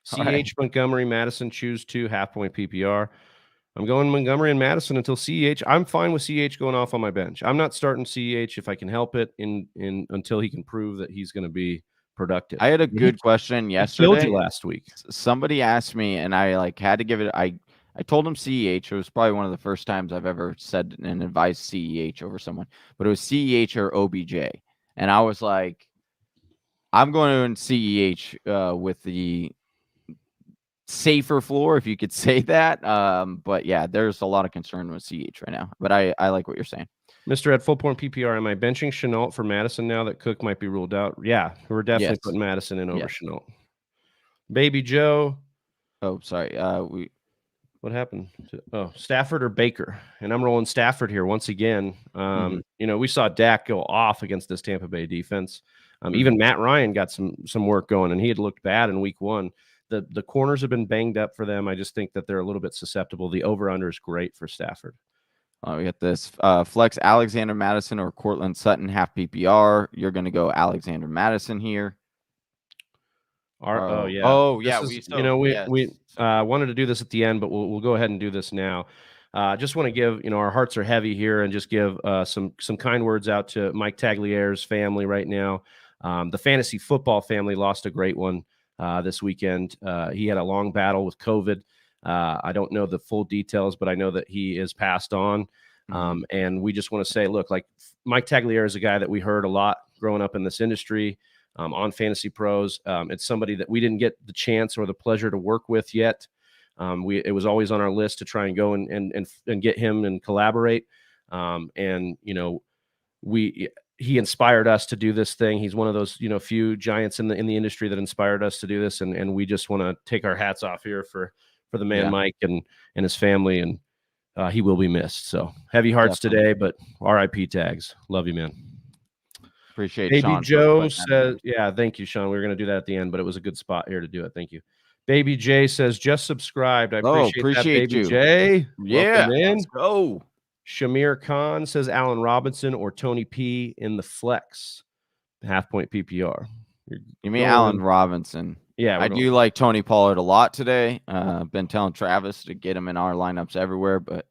CH Right. Montgomery, Madison, choose 2, half-point PPR. I'm going Montgomery and Madison until CH. I'm fine with CH going off on my bench. I'm not starting CH if I can help it until he can prove that he's going to be productive. I had a good question yesterday. He killed you last week. Somebody asked me, and I had to give it. I told him CEH. It was probably one of the first times I've ever said and advised CEH over someone, but it was CEH or OBJ, and I was like, I'm going to CEH with the safer floor, if you could say that. But yeah, there's a lot of concern with CH right now. But I like what you're saying. Mr. at full point PPR, am I benching Chenault for Madison now that Cook might be ruled out? Yeah, we're definitely putting Madison in over Chenault. Baby Joe. Oh, sorry. What happened? Stafford or Baker? And I'm rolling Stafford here once again. We saw Dak go off against this Tampa Bay defense. Even Matt Ryan got some work going, and he had looked bad in week 1. The corners have been banged up for them. I just think that they're a little bit susceptible. The over-under is great for Stafford. We got this flex Alexander Madison or Cortland Sutton, half PPR. You're going to go Alexander Madison here. Yeah. Oh, yeah. We wanted to do this at the end, but we'll go ahead and do this now. Just want to give, our hearts are heavy here, and just give some kind words out to Mike Taglier's family right now. The fantasy football family lost a great one this weekend. He had a long battle with COVID. I don't know the full details, but I know that he is passed on. And we just want to say, look, like Mike Tagliere is a guy that we heard a lot growing up in this industry on Fantasy Pros. It's somebody that we didn't get the chance or the pleasure to work with yet. It was always on our list to try and go and get him and collaborate. He inspired us to do this thing. He's one of those, few giants in the industry that inspired us to do this. And we just want to take our hats off here for the man, Mike, and his family. And he will be missed. So heavy hearts today, but RIP Tags. Love you, man. Appreciate Baby Sean. Joe says, thank you, Sean. We were going to do that at the end, but it was a good spot here to do it. Thank you. Baby J says, just subscribed. I appreciate that, Baby you. J. Yeah. Let's go. Shamir Khan says Allen Robinson or Tony P in the flex. Half-point PPR. You mean Allen Robinson? Yeah. I do like Tony Pollard a lot today. Been telling Travis to get him in our lineups everywhere, but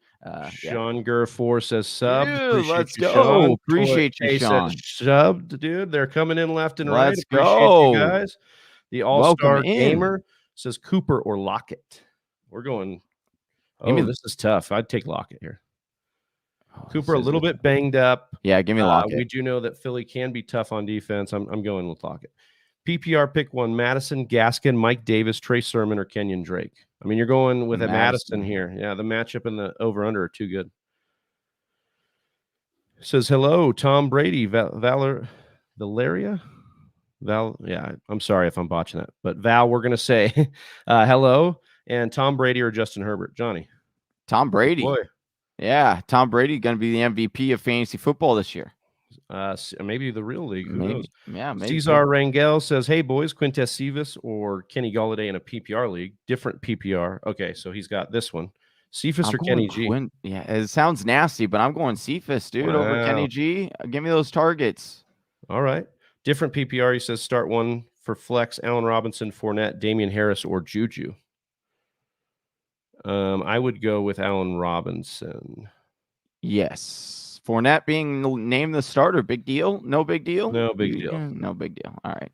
Sean Gurr4 says sub. Dude, let's go. Sean. Appreciate you, Sean. Subbed, dude. They're coming in left and right. Let's Appreciate go. you guys. The All-Star Gamer says Cooper or Lockett. We're going. This is tough. I'd take Lockett here. Cooper a little bit banged up. Yeah, give me Lockett. We do know that Philly can be tough on defense. I'm going with Lockett. PPR pick 1, Madison, Gaskin, Mike Davis, Trey Sermon, or Kenyon Drake. I mean, you're going with a Madison here. Yeah, the matchup and the over-under are too good. Says, hello, Tom Brady, Valeria? I'm sorry if I'm botching that. But Val, we're going to say hello. And Tom Brady or Justin Herbert? Johnny. Tom Brady. Boy. Yeah, Tom Brady going to be the MVP of fantasy football this year. Maybe the real league. Who knows? Yeah, maybe. Cesar Rangel says, hey, boys, Quintez Cephas or Kenny Golladay in a PPR league. Different PPR. Okay, so he's got this one. Cephas or Kenny G? Yeah, it sounds nasty, but I'm going Cephas, dude, over Kenny G. Give me those targets. All right. Different PPR. He says start one for flex, Allen Robinson, Fournette, Damian Harris, or Juju. I would go with Allen Robinson. Yes. Fournette being named the starter, big deal? No big deal? No big deal. No big deal. All right.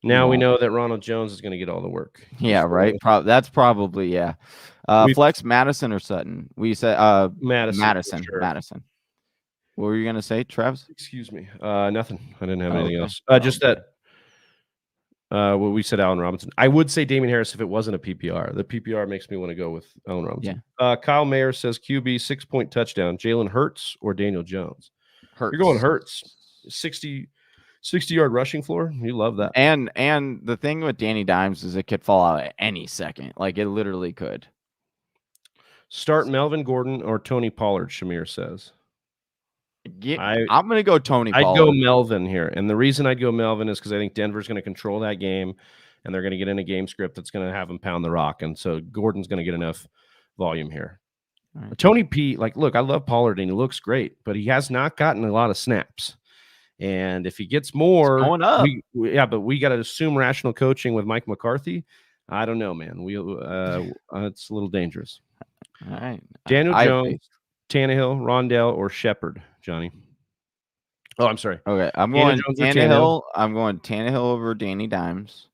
Now we know that Ronald Jones is going to get all the work. Yeah, right. That's probably, flex Madison or Sutton. We said Madison. Sure. Madison. What were you going to say, Travis? Excuse me. Nothing. I didn't have anything else. Just that Well, we said Allen Robinson. I would say Damien Harris if it wasn't a PPR. The PPR makes me want to go with Allen Robinson. Kyle Mayer says QB 6-point touchdown. Jalen Hurts or Daniel Jones? Hurts. You're going Hurts. 60-yard rushing floor. You love that. And the thing with Danny Dimes is it could fall out at any second. Like it literally could. Start Melvin Gordon or Tony Pollard, Shamir says. I'm going to go Tony Pollard. I'd go Melvin here. And the reason I'd go Melvin is because I think Denver's going to control that game, and they're going to get in a game script that's going to have them pound the rock. And so Gordon's going to get enough volume here. Right. Tony P, look, I love Pollard, and he looks great, but he has not gotten a lot of snaps. And if he gets more, it's going up. But we got to assume rational coaching with Mike McCarthy. I don't know, man. It's a little dangerous. All right. Daniel Jones, Tannehill, Rondelle, or Shepard, Johnny? Oh, I'm sorry. Okay, I'm going Tannehill. I'm going Tannehill over Danny Dimes.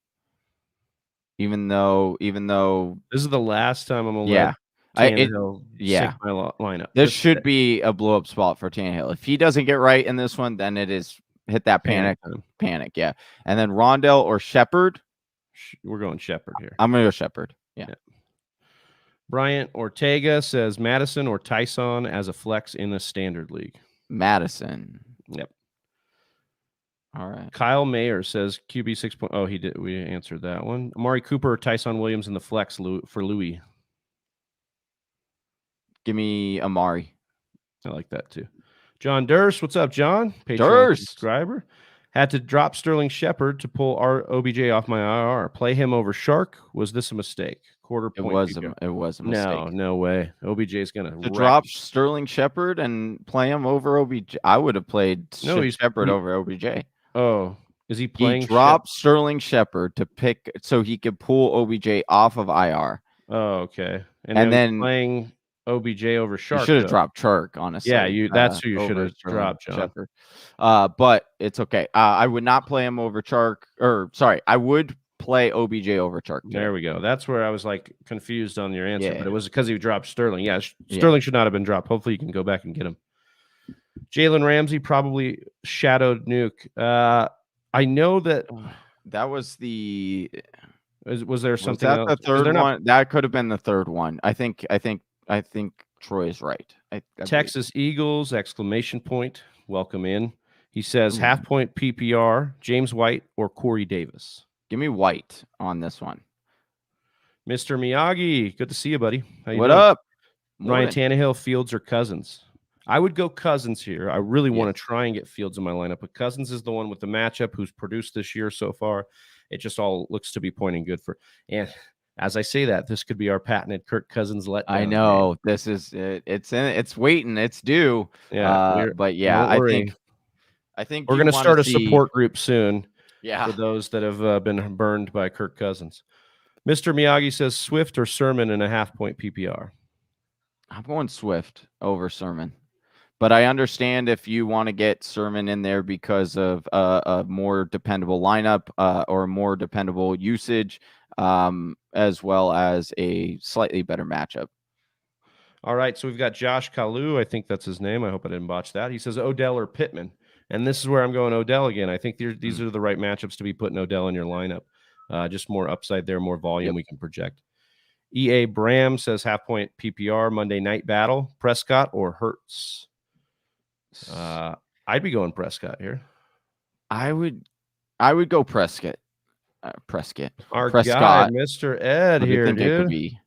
Even though this is the last time I'm gonna let Tannehill sink my lineup. This should be a blow up spot for Tannehill. If he doesn't get right in this one, then it is hit that panic. Yeah, and then Rondelle or Shepard. We're going Shepard here. I'm gonna go Shepard. Yeah. Bryant Ortega says Madison or Tyson as a flex in the standard league. Madison. Yep. All right. Kyle Mayer says QB 6. Oh, he did. We answered that one. Amari Cooper or Tyson Williams in the flex for Louis. Give me Amari. I like that too. Jon Durst. What's up, John? Patreon Durst. Subscriber. Had to drop Sterling Shepard to pull our OBJ off my IR. Play him over Shark. Was this a mistake? Quarter point. It was a mistake. No way. OBJ is going to drop Sterling Shepard and play him over OBJ. I would have played Shepard over OBJ. Oh, is he playing? He dropped Sterling Shepard to pick so he could pull OBJ off of IR. Oh, okay. And then playing OBJ over Shark. You should have dropped Shark, honestly. Yeah, that's who you should have dropped, John. Shepard. But it's okay. I would not play him over Shark. I would play OBJ over Shark. There we go. That's where I was confused on your answer, but it was because he dropped Sterling. Yeah, Sterling should not have been dropped. Hopefully you can go back and get him. Jalen Ramsey probably shadowed Nuke. I know that was the. Was there something? Was that the third one? That could have been the third one. I think Troy is right. I Texas Eagles ! Welcome in. He says half point PPR. James White or Corey Davis. Give me White on this one. Mr. Miyagi, good to see you, buddy. What up? Ryan Tannehill, Fields, or Cousins? I would go Cousins here. I really want to try and get Fields in my lineup, but Cousins is the one with the matchup who's produced this year so far. It just all looks to be pointing good for. And as I say that, this could be our patented Kirk Cousins letdown. I know this is it. It's waiting. It's due. Yeah, but yeah, I think we're going to start a support group soon. Yeah, for those that have been burned by Kirk Cousins. Mr. Miyagi says Swift or Sermon in a half point PPR. I'm going Swift over Sermon, but I understand if you want to get Sermon in there because of a more dependable lineup or more dependable usage, as well as a slightly better matchup. All right, so we've got Josh Kalu. I think that's his name. I hope I didn't botch that. He says Odell or Pittman. And this is where I'm going Odell again. I think these are the right matchups to be putting Odell in your lineup. Just more upside there, more volume we can project. EA Bram says half point PPR Monday night battle. Prescott or Hurts? I'd be going Prescott here. I would go Prescott. Prescott. Our guy, Mr. Ed here, dude. It could be.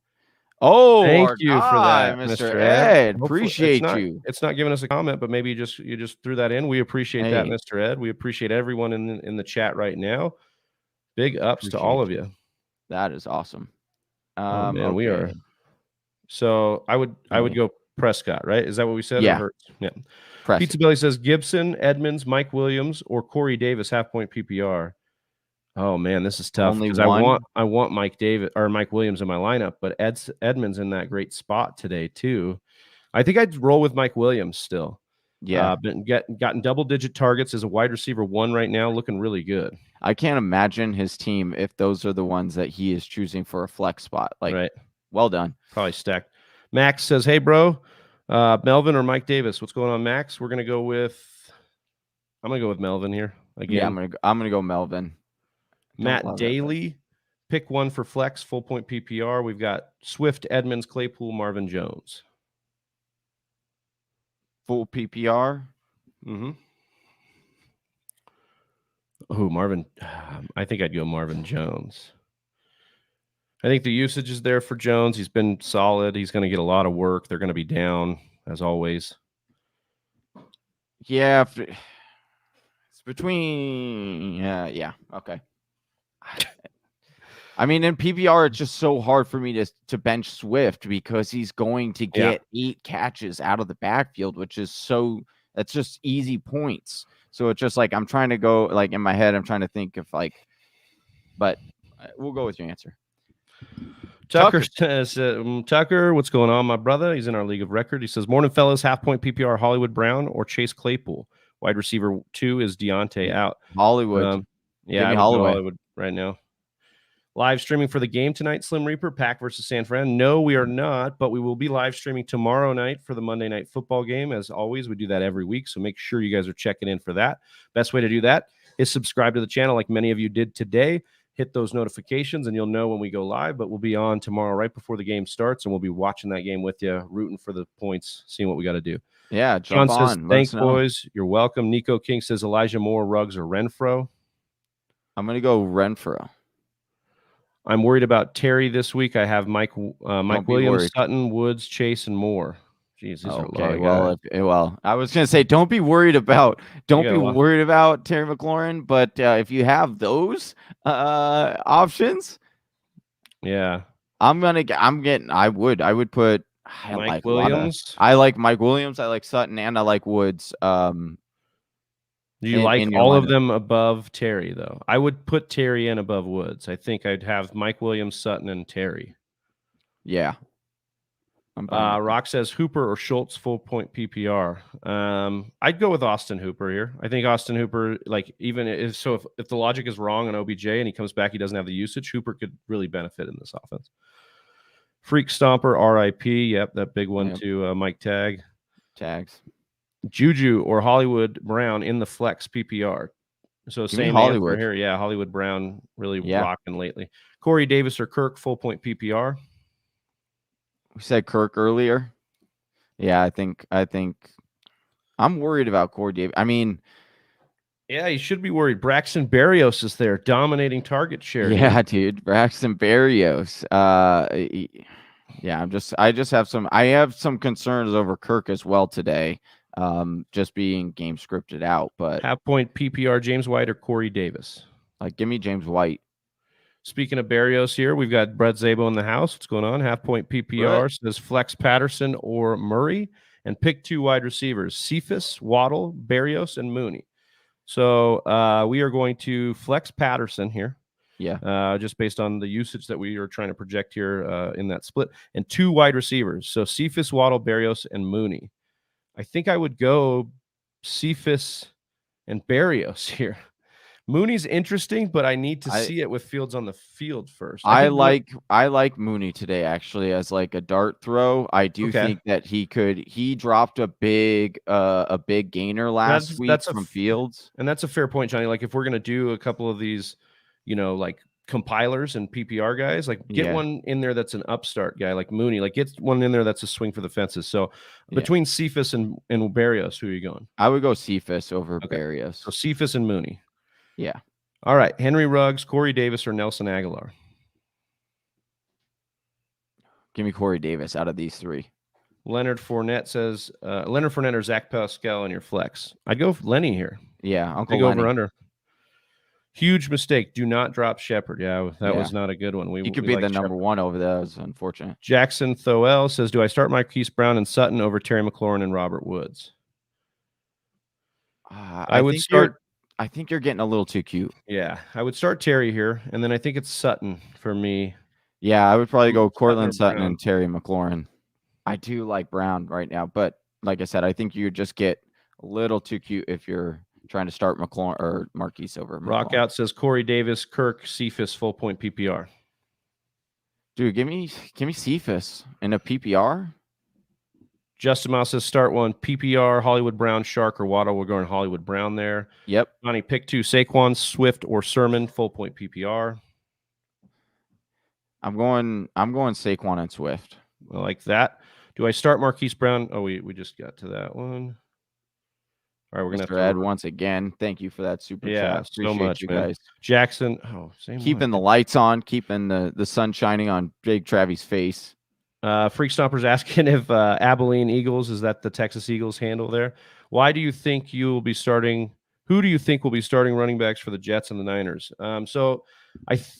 Oh, thank you for that, Mr. Ed. Appreciate you. It's not giving us a comment, but maybe you just threw that in. We appreciate that, Mr. Ed. We appreciate everyone in the chat right now. Big ups to all of you. That is awesome. Man, we are. So I would go Prescott, right? Is that what we said? Yeah. Yeah. Pizza Belly says Gibson, Edmonds, Mike Williams, or Corey Davis half point PPR. Oh man, this is tough because I want Mike Williams in my lineup, but Edmonds in that great spot today too. I think I'd roll with Mike Williams still. Yeah, gotten double-digit targets as a wide receiver 1 right now, looking really good. I can't imagine his team if those are the ones that he is choosing for a flex spot. Right. Well done. Probably stacked. Max says, "Hey, bro, Melvin or Mike Davis? What's going on, Max? I'm gonna go with Melvin here again. Yeah, I'm gonna go Melvin. Matt love that Daly, pick one for flex, full point PPR. We've got Swift, Edmonds, Claypool, Marvin Jones. full PPR. Mm-hmm. Oh, Marvin. I think I'd go Marvin Jones. I think the usage is there for Jones. He's been solid. He's going to get a lot of work. They're going to be down, as always. Yeah, it's between. Yeah. Okay. I mean, in PPR, it's just so hard for me to bench Swift because he's going to get 8 catches out of the backfield, which is that's just easy points. So it's just like I'm trying to go like in my head, I'm trying to think of but we'll go with your answer. Tucker says, Tucker, what's going on, my brother? He's in our league of record. He says, morning, fellas, half point PPR, Hollywood Brown or Chase Claypool. Wide receiver 2 is Deontay out. Hollywood. Yeah, I would go Hollywood right now. Live streaming for the game tonight, Slim Reaper, Pack versus San Fran. No, we are not, but we will be live streaming tomorrow night for the Monday Night Football game. As always, we do that every week, so make sure you guys are checking in for that. Best way to do that is subscribe to the channel like many of you did today. Hit those notifications, and you'll know when we go live, but we'll be on tomorrow right before the game starts, and we'll be watching that game with you, rooting for the points, seeing what we got to do. Yeah, John says, thanks, boys. You're welcome. Nico King says, Elijah Moore, Ruggs, or Renfro. I'm going to go Renfro. I'm worried about Terry this week. I have Mike Williams, Sutton, Woods, Chase, and Moore. Jeez, these are a lot of guys. Well, I was going to say, don't be worried about Terry McLaurin, but if you have those options, I would put Mike Williams. I like Mike Williams. I like Sutton, and I like Woods. Do you like all of them above Terry, though? I would put Terry in above Woods. I think I'd have Mike Williams, Sutton, and Terry. Yeah. Rock says Hooper or Schultz full point PPR. I'd go with Austin Hooper here. I think Austin Hooper, if the logic is wrong on OBJ and he comes back, he doesn't have the usage, Hooper could really benefit in this offense. Freak Stomper, RIP. Yep, that big one to Mike Tags. Juju or Hollywood Brown in the flex PPR. So same Hollywood here. Yeah, Hollywood Brown really rocking lately. Corey Davis or Kirk full point PPR. We said Kirk earlier. Yeah, I think I'm worried about Corey Davis. I mean, yeah, you should be worried. Braxton Berrios is there, dominating target share. Yeah, dude, Braxton Berrios. I have some concerns over Kirk as well today. Just being game scripted out, but half point PPR, James White or Corey Davis. Give me James White. Speaking of Berrios here, we've got Brett Zabo in the house. What's going on? Half point PPR says flex Patterson or Murray, and pick 2 wide receivers: Cephas, Waddle, Berrios, and Mooney. So we are going to flex Patterson here. Yeah. Just based on the usage that we are trying to project here in that split, and 2 wide receivers. So Cephas, Waddle, Berrios, and Mooney. I think I would go Cephas and Berrios here. Mooney's interesting, but I need to see it with Fields on the field first. I like Mooney today actually as like a dart throw. I do think that he dropped a big gainer last week from Fields. And that's a fair point, Johnny. Like if we're gonna do a couple of these, like compilers and PPR guys, get one in there that's an upstart guy like Mooney, get one in there that's a swing for the fences. So between Cephas and Berrios, who are you going? I would go Cephas over Berrios. So Cephas and Mooney. Yeah. All right. Henry Ruggs, Corey Davis, or Nelson Aguilar? Give me Corey Davis out of these 3. Leonard Fournette says Leonard Fournette or Zach Pascal in your flex. I'd go Lenny here. Yeah, I'll go over under. Huge mistake. Do not drop Shepard. Yeah, that was not a good one. He could be the number 1 over there. That was unfortunate. Jackson Thoel says, do I start Marquise Brown and Sutton over Terry McLaurin and Robert Woods? I think you're getting a little too cute. Yeah, I would start Terry here, and then I think it's Sutton for me. Yeah, I would probably go Cortland Sutton and Terry McLaurin. I do like Brown right now, but like I said, I think you just get a little too cute if you're trying to start McLaurin or Marquise over McLaurin. Rockout says Corey Davis, Kirk, Cephas, full point PPR. Dude, give me Cephas in a PPR. Justin Mouse says start one. PPR, Hollywood Brown, Shark, or Waddle. We're going Hollywood Brown there. Yep. Johnny, pick 2. Saquon, Swift, or Sermon. Full point PPR. I'm going Saquon and Swift. I like that. Do I start Marquise Brown? Oh, we just got to that one. All right, we're gonna Mr. Ed once again. Thank you for that super chat. So much, you man. guys. Jackson, same keeping the one. lights on, keeping the sun shining on Big Travy's face. Freak Stomper's asking if Abilene Eagles, is that the Texas Eagles handle there? Why do you think you will be starting? Who do you think will be starting running backs for the Jets and the Niners? So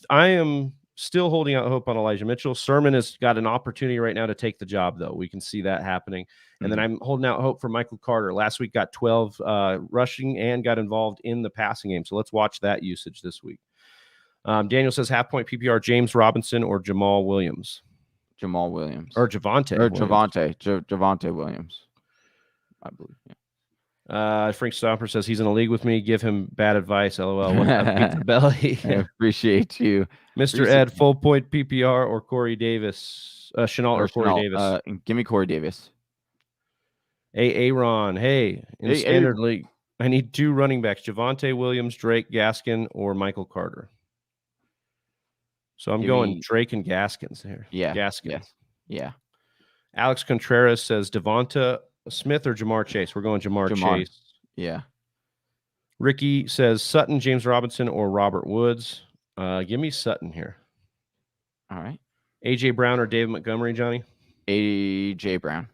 I am still holding out hope on Elijah Mitchell. Sermon has got an opportunity right now to take the job, though. We can see that happening. And then I'm holding out hope for Michael Carter. Last week got 12 rushing and got involved in the passing game. So let's watch that usage this week. Daniel says half point PPR, James Robinson or Jamal Williams. Jamal Williams. Or Javonte. Or Javonte Williams. I believe. Yeah. Frank Stomper says he's in a league with me. Give him bad advice. LOL. What's up, pizza belly? I appreciate you. Mr. Ed, full point PPR or Corey Davis? Chenault or Corey Davis? Give me Corey Davis. Aaron. Hey, in standard league, I need 2 running backs: Javonte Williams, Drake, Gaskin, or Michael Carter. So I'm going Drake and Gaskins here. Yeah. Gaskin. Yes. Yeah. Alex Contreras says Devonta Smith or Jamar Chase. We're going Jamar Chase. Yeah. Ricky says Sutton, James Robinson, or Robert Woods. Give me Sutton here. All right. AJ Brown or David Montgomery, Johnny? AJ Brown.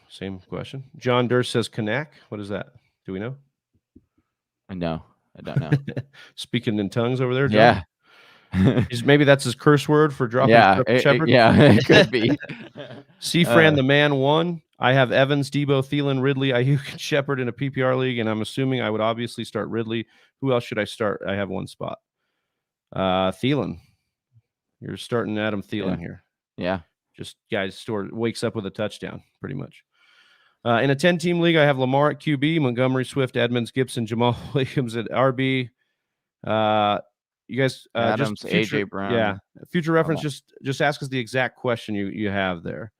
Same question. Jon Durst says Kanak. What is that? Do we know? No, I don't know. Speaking in tongues over there, John? Yeah. Maybe that's his curse word for dropping Shepard. It could be. C-Fran, the man, 1. I have Evans, Debo, Thielen, Ridley, Ayuk, and Shepard in a PPR league, and I'm assuming I would obviously start Ridley. Who else should I start? I have 1 spot. Thielen. You're starting Adam Thielen here. Yeah. Just guys wakes up with a touchdown, pretty much. In a 10-team league, I have Lamar at QB, Montgomery, Swift, Edmonds, Gibson, Jamal Williams at RB. You guys, Adams, just future, AJ Brown. Yeah, future reference. Just ask us the exact question you have there.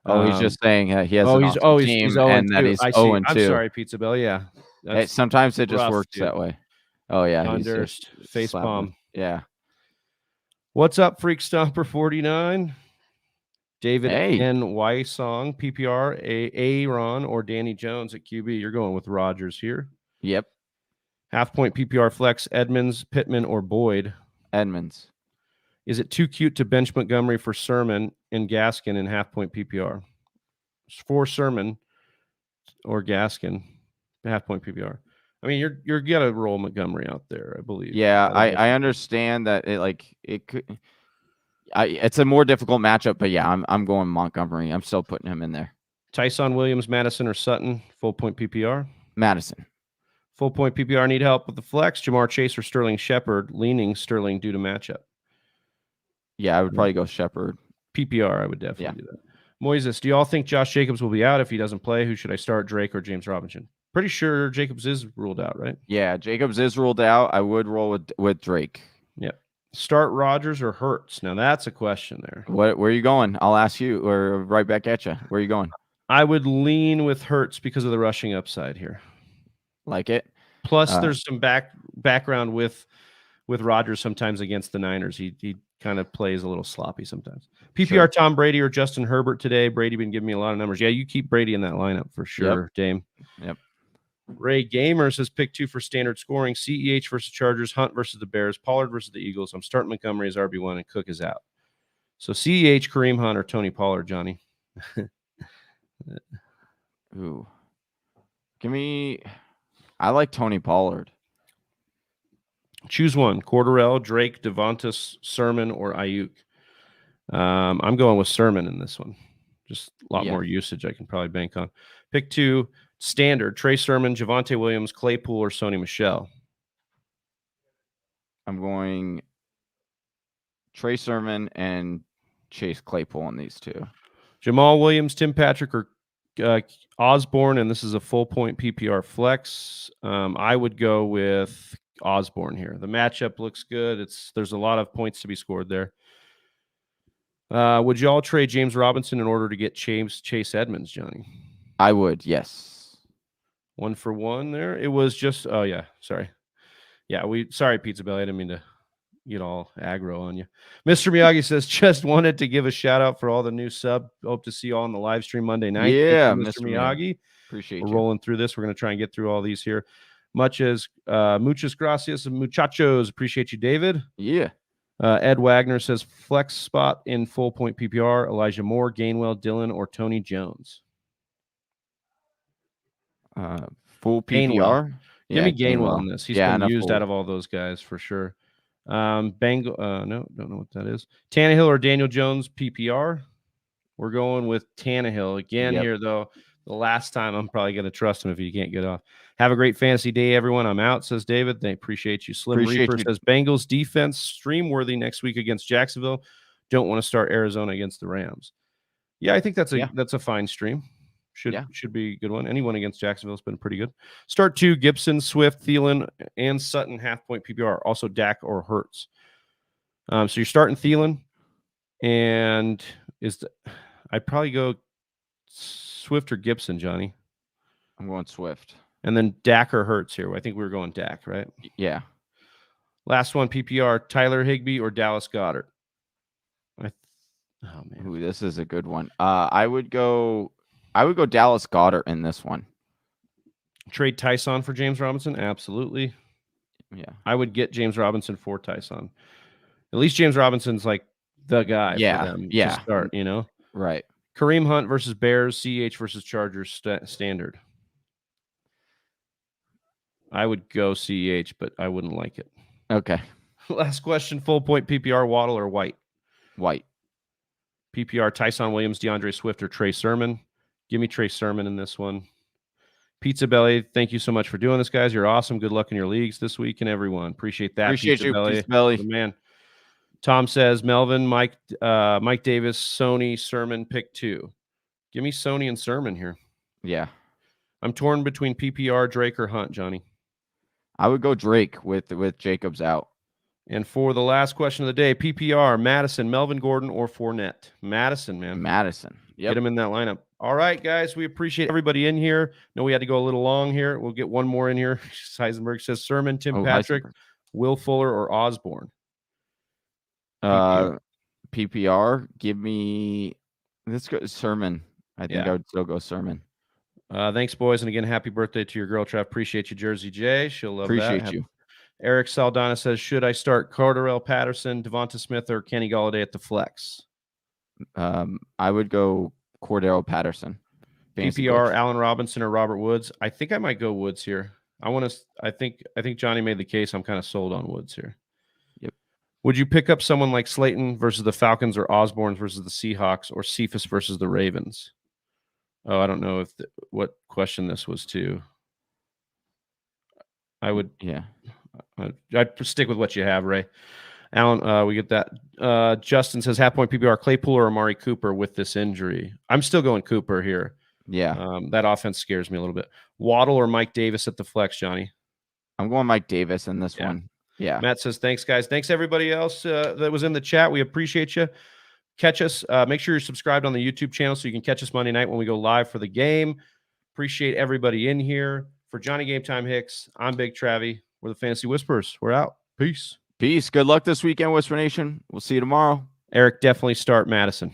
Oh, he's just saying he has an awesome team he's and that he's 0-2. I'm sorry, Pizza Bell. Yeah, sometimes it just works that way. Oh yeah, Jon Durst, face palm. Yeah. What's up, Freak Stomper 49? David N. Wysong, PPR, Aaron or Danny Jones at QB. You're going with Rodgers here. Yep. Half point PPR flex, Edmonds, Pittman, or Boyd. Edmonds. Is it too cute to bench Montgomery for Sermon and Gaskin in half point PPR? For Sermon or Gaskin, half point PPR. I mean, you're gonna roll Montgomery out there, I believe. Yeah, I understand that it could. It's a more difficult matchup, but yeah, I'm going Montgomery. I'm still putting him in there. Tyson, Williams, Madison, or Sutton, full point PPR. Madison. Full point PPR. Need help with the flex. Jamar Chase or Sterling Shepard, leaning Sterling due to matchup. Yeah, I would probably go Shepard. PPR, I would definitely do that. Moises, do you all think Josh Jacobs will be out if he doesn't play? Who should I start, Drake or James Robinson? Pretty sure Jacobs is ruled out, right? Yeah, Jacobs is ruled out. I would roll with Drake. Yep. Start Rodgers or Hurts? Now that's a question there. Where are you going? I'll ask you, or right back at you. Where are you going? I would lean with Hurts because of the rushing upside here. Like it. Plus, there's some background with Rodgers sometimes against the Niners. He kind of plays a little sloppy sometimes. PPR, sure. Tom Brady or Justin Herbert today. Brady been giving me a lot of numbers. Yeah, you keep Brady in that lineup for sure, yep. Dame. Yep. Ray Gamers has picked 2 for standard scoring. CEH versus Chargers, Hunt versus the Bears, Pollard versus the Eagles. I'm starting Montgomery as RB1 and Cook is out. So CEH, Kareem Hunt, or Tony Pollard, Johnny. Ooh. I like Tony Pollard. Choose one. Cordarrelle, Drake, Devonta, Sermon, or Ayuk. I'm going with Sermon in this one. Just a lot more usage I can probably bank on. Pick 2. Standard, Trey Sermon, Javonte Williams, Claypool, or Sony Michel. I'm going Trey Sermon and Chase Claypool on these 2. Jamal Williams, Tim Patrick, or Osborne, and this is a full point PPR flex. I would go with Osborne here. The matchup looks good. There's a lot of points to be scored there. Would you all trade James Robinson in order to get Chase Edmonds, Johnny? I would, yes. 1 for 1 there. It was just, oh yeah, sorry. Yeah, sorry, Pizza Belly. I didn't mean to get all aggro on you. Mr. Miyagi says, just wanted to give a shout out for all the new sub. Hope to see you all on the live stream Monday night. Yeah, Thank you, Mr. Miyagi. Appreciate We're you. rolling through this. We're going to try and get through all these here. Muchas gracias, muchachos. Appreciate you, David. Yeah. Ed Wagner says, flex spot in full point PPR, Elijah Moore, Gainwell, Dillon, or Tony Jones. Full PPR? Gainwell. Give me Gainwell in this. He's been used full. out of all those guys for sure. No, don't know what that is. Tannehill or Daniel Jones PPR. We're going with Tannehill again here, though. The last time I'm probably going to trust him if he can't get off. Have a great fantasy day, everyone. I'm out, says David. They appreciate you. Slim Reaper says Bengals defense stream worthy next week against Jacksonville. Don't want to start Arizona against the Rams. Yeah, I think that's a fine stream. Should be a good one. Anyone against Jacksonville has been pretty good. Start 2, Gibson, Swift, Thielen, and Sutton, half-point PPR. Also Dak or Hurts. So you're starting Thielen, and I'd probably go Swift or Gibson, Johnny. I'm going Swift. And then Dak or Hurts here. I think we were going Dak, right? Yeah. Last one, PPR, Tyler Higbee or Dallas Goedert. Oh, man. Ooh, this is a good one. I would go Dallas Goedert in this one. Trade Tyson for James Robinson? Absolutely. Yeah. I would get James Robinson for Tyson. At least James Robinson's like the guy for them to start, you know? Right. Kareem Hunt versus Bears, CH versus Chargers standard. I would go CH, but I wouldn't like it. Okay. Last question, full point PPR, Waddle or White? White. PPR, Tyson Williams, DeAndre Swift, or Trey Sermon? Give me Trey Sermon in this one. Pizza Belly, thank you so much for doing this, guys. You're awesome. Good luck in your leagues this week, and everyone. Appreciate that. Appreciate Pizza you, Belly. Pizza Belly. Good man. Tom says, Melvin, Mike Davis, Sony, Sermon, pick 2. Give me Sony and Sermon here. Yeah. I'm torn between PPR, Drake, or Hunt, Johnny. I would go Drake with Jacobs out. And for the last question of the day, PPR, Madison, Melvin Gordon, or Fournette? Madison, man. Madison. Yep. Get him in that lineup. All right, guys. We appreciate everybody in here. No, we had to go a little long here. We'll get one more in here. Heisenberg says Sermon, Tim Patrick, Will Fuller, or Osborne. PPR. Give me. Let's go Sermon. I think I would still go Sermon. Thanks, boys. And again, happy birthday to your girl, Trev. Appreciate you, Jersey J. She'll love that. Appreciate you. Eric Saldana says, should I start Cordarrelle Patterson, Devonta Smith, or Kenny Golladay at the flex? I would go Cordarrelle Patterson. PPR, Allen Robinson, or Robert Woods? I think I might go Woods here. I think Johnny made the case. I'm kind of sold on Woods here. Yep. Would you pick up someone like Slayton versus the Falcons, or Osborne versus the Seahawks, or Cephas versus the Ravens? Oh, I don't know what question this was to. I would, I'd stick with what you have, Ray. Alan, we get that. Justin says, half point PPR, Claypool or Amari Cooper with this injury? I'm still going Cooper here. Yeah. That offense scares me a little bit. Waddle or Mike Davis at the flex, Johnny? I'm going Mike Davis in this one. Yeah. Matt says, thanks, guys. Thanks, everybody else that was in the chat. We appreciate you. Catch us. Make sure you're subscribed on the YouTube channel so you can catch us Monday night when we go live for the game. Appreciate everybody in here. For Johnny Game Time Hicks, I'm Big Travie. We're the Fantasy Whisperers. We're out. Peace. Peace. Good luck this weekend, Whisper Nation. We'll see you tomorrow. Eric, definitely start Madison.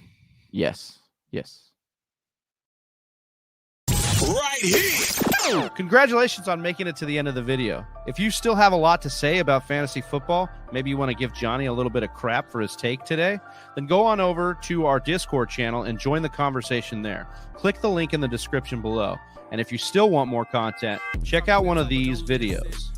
Yes. Yes. Right here. Congratulations on making it to the end of the video. If you still have a lot to say about fantasy football, maybe you want to give Johnny a little bit of crap for his take today, then go on over to our Discord channel and join the conversation there. Click the link in the description below. And if you still want more content, check out one of these videos.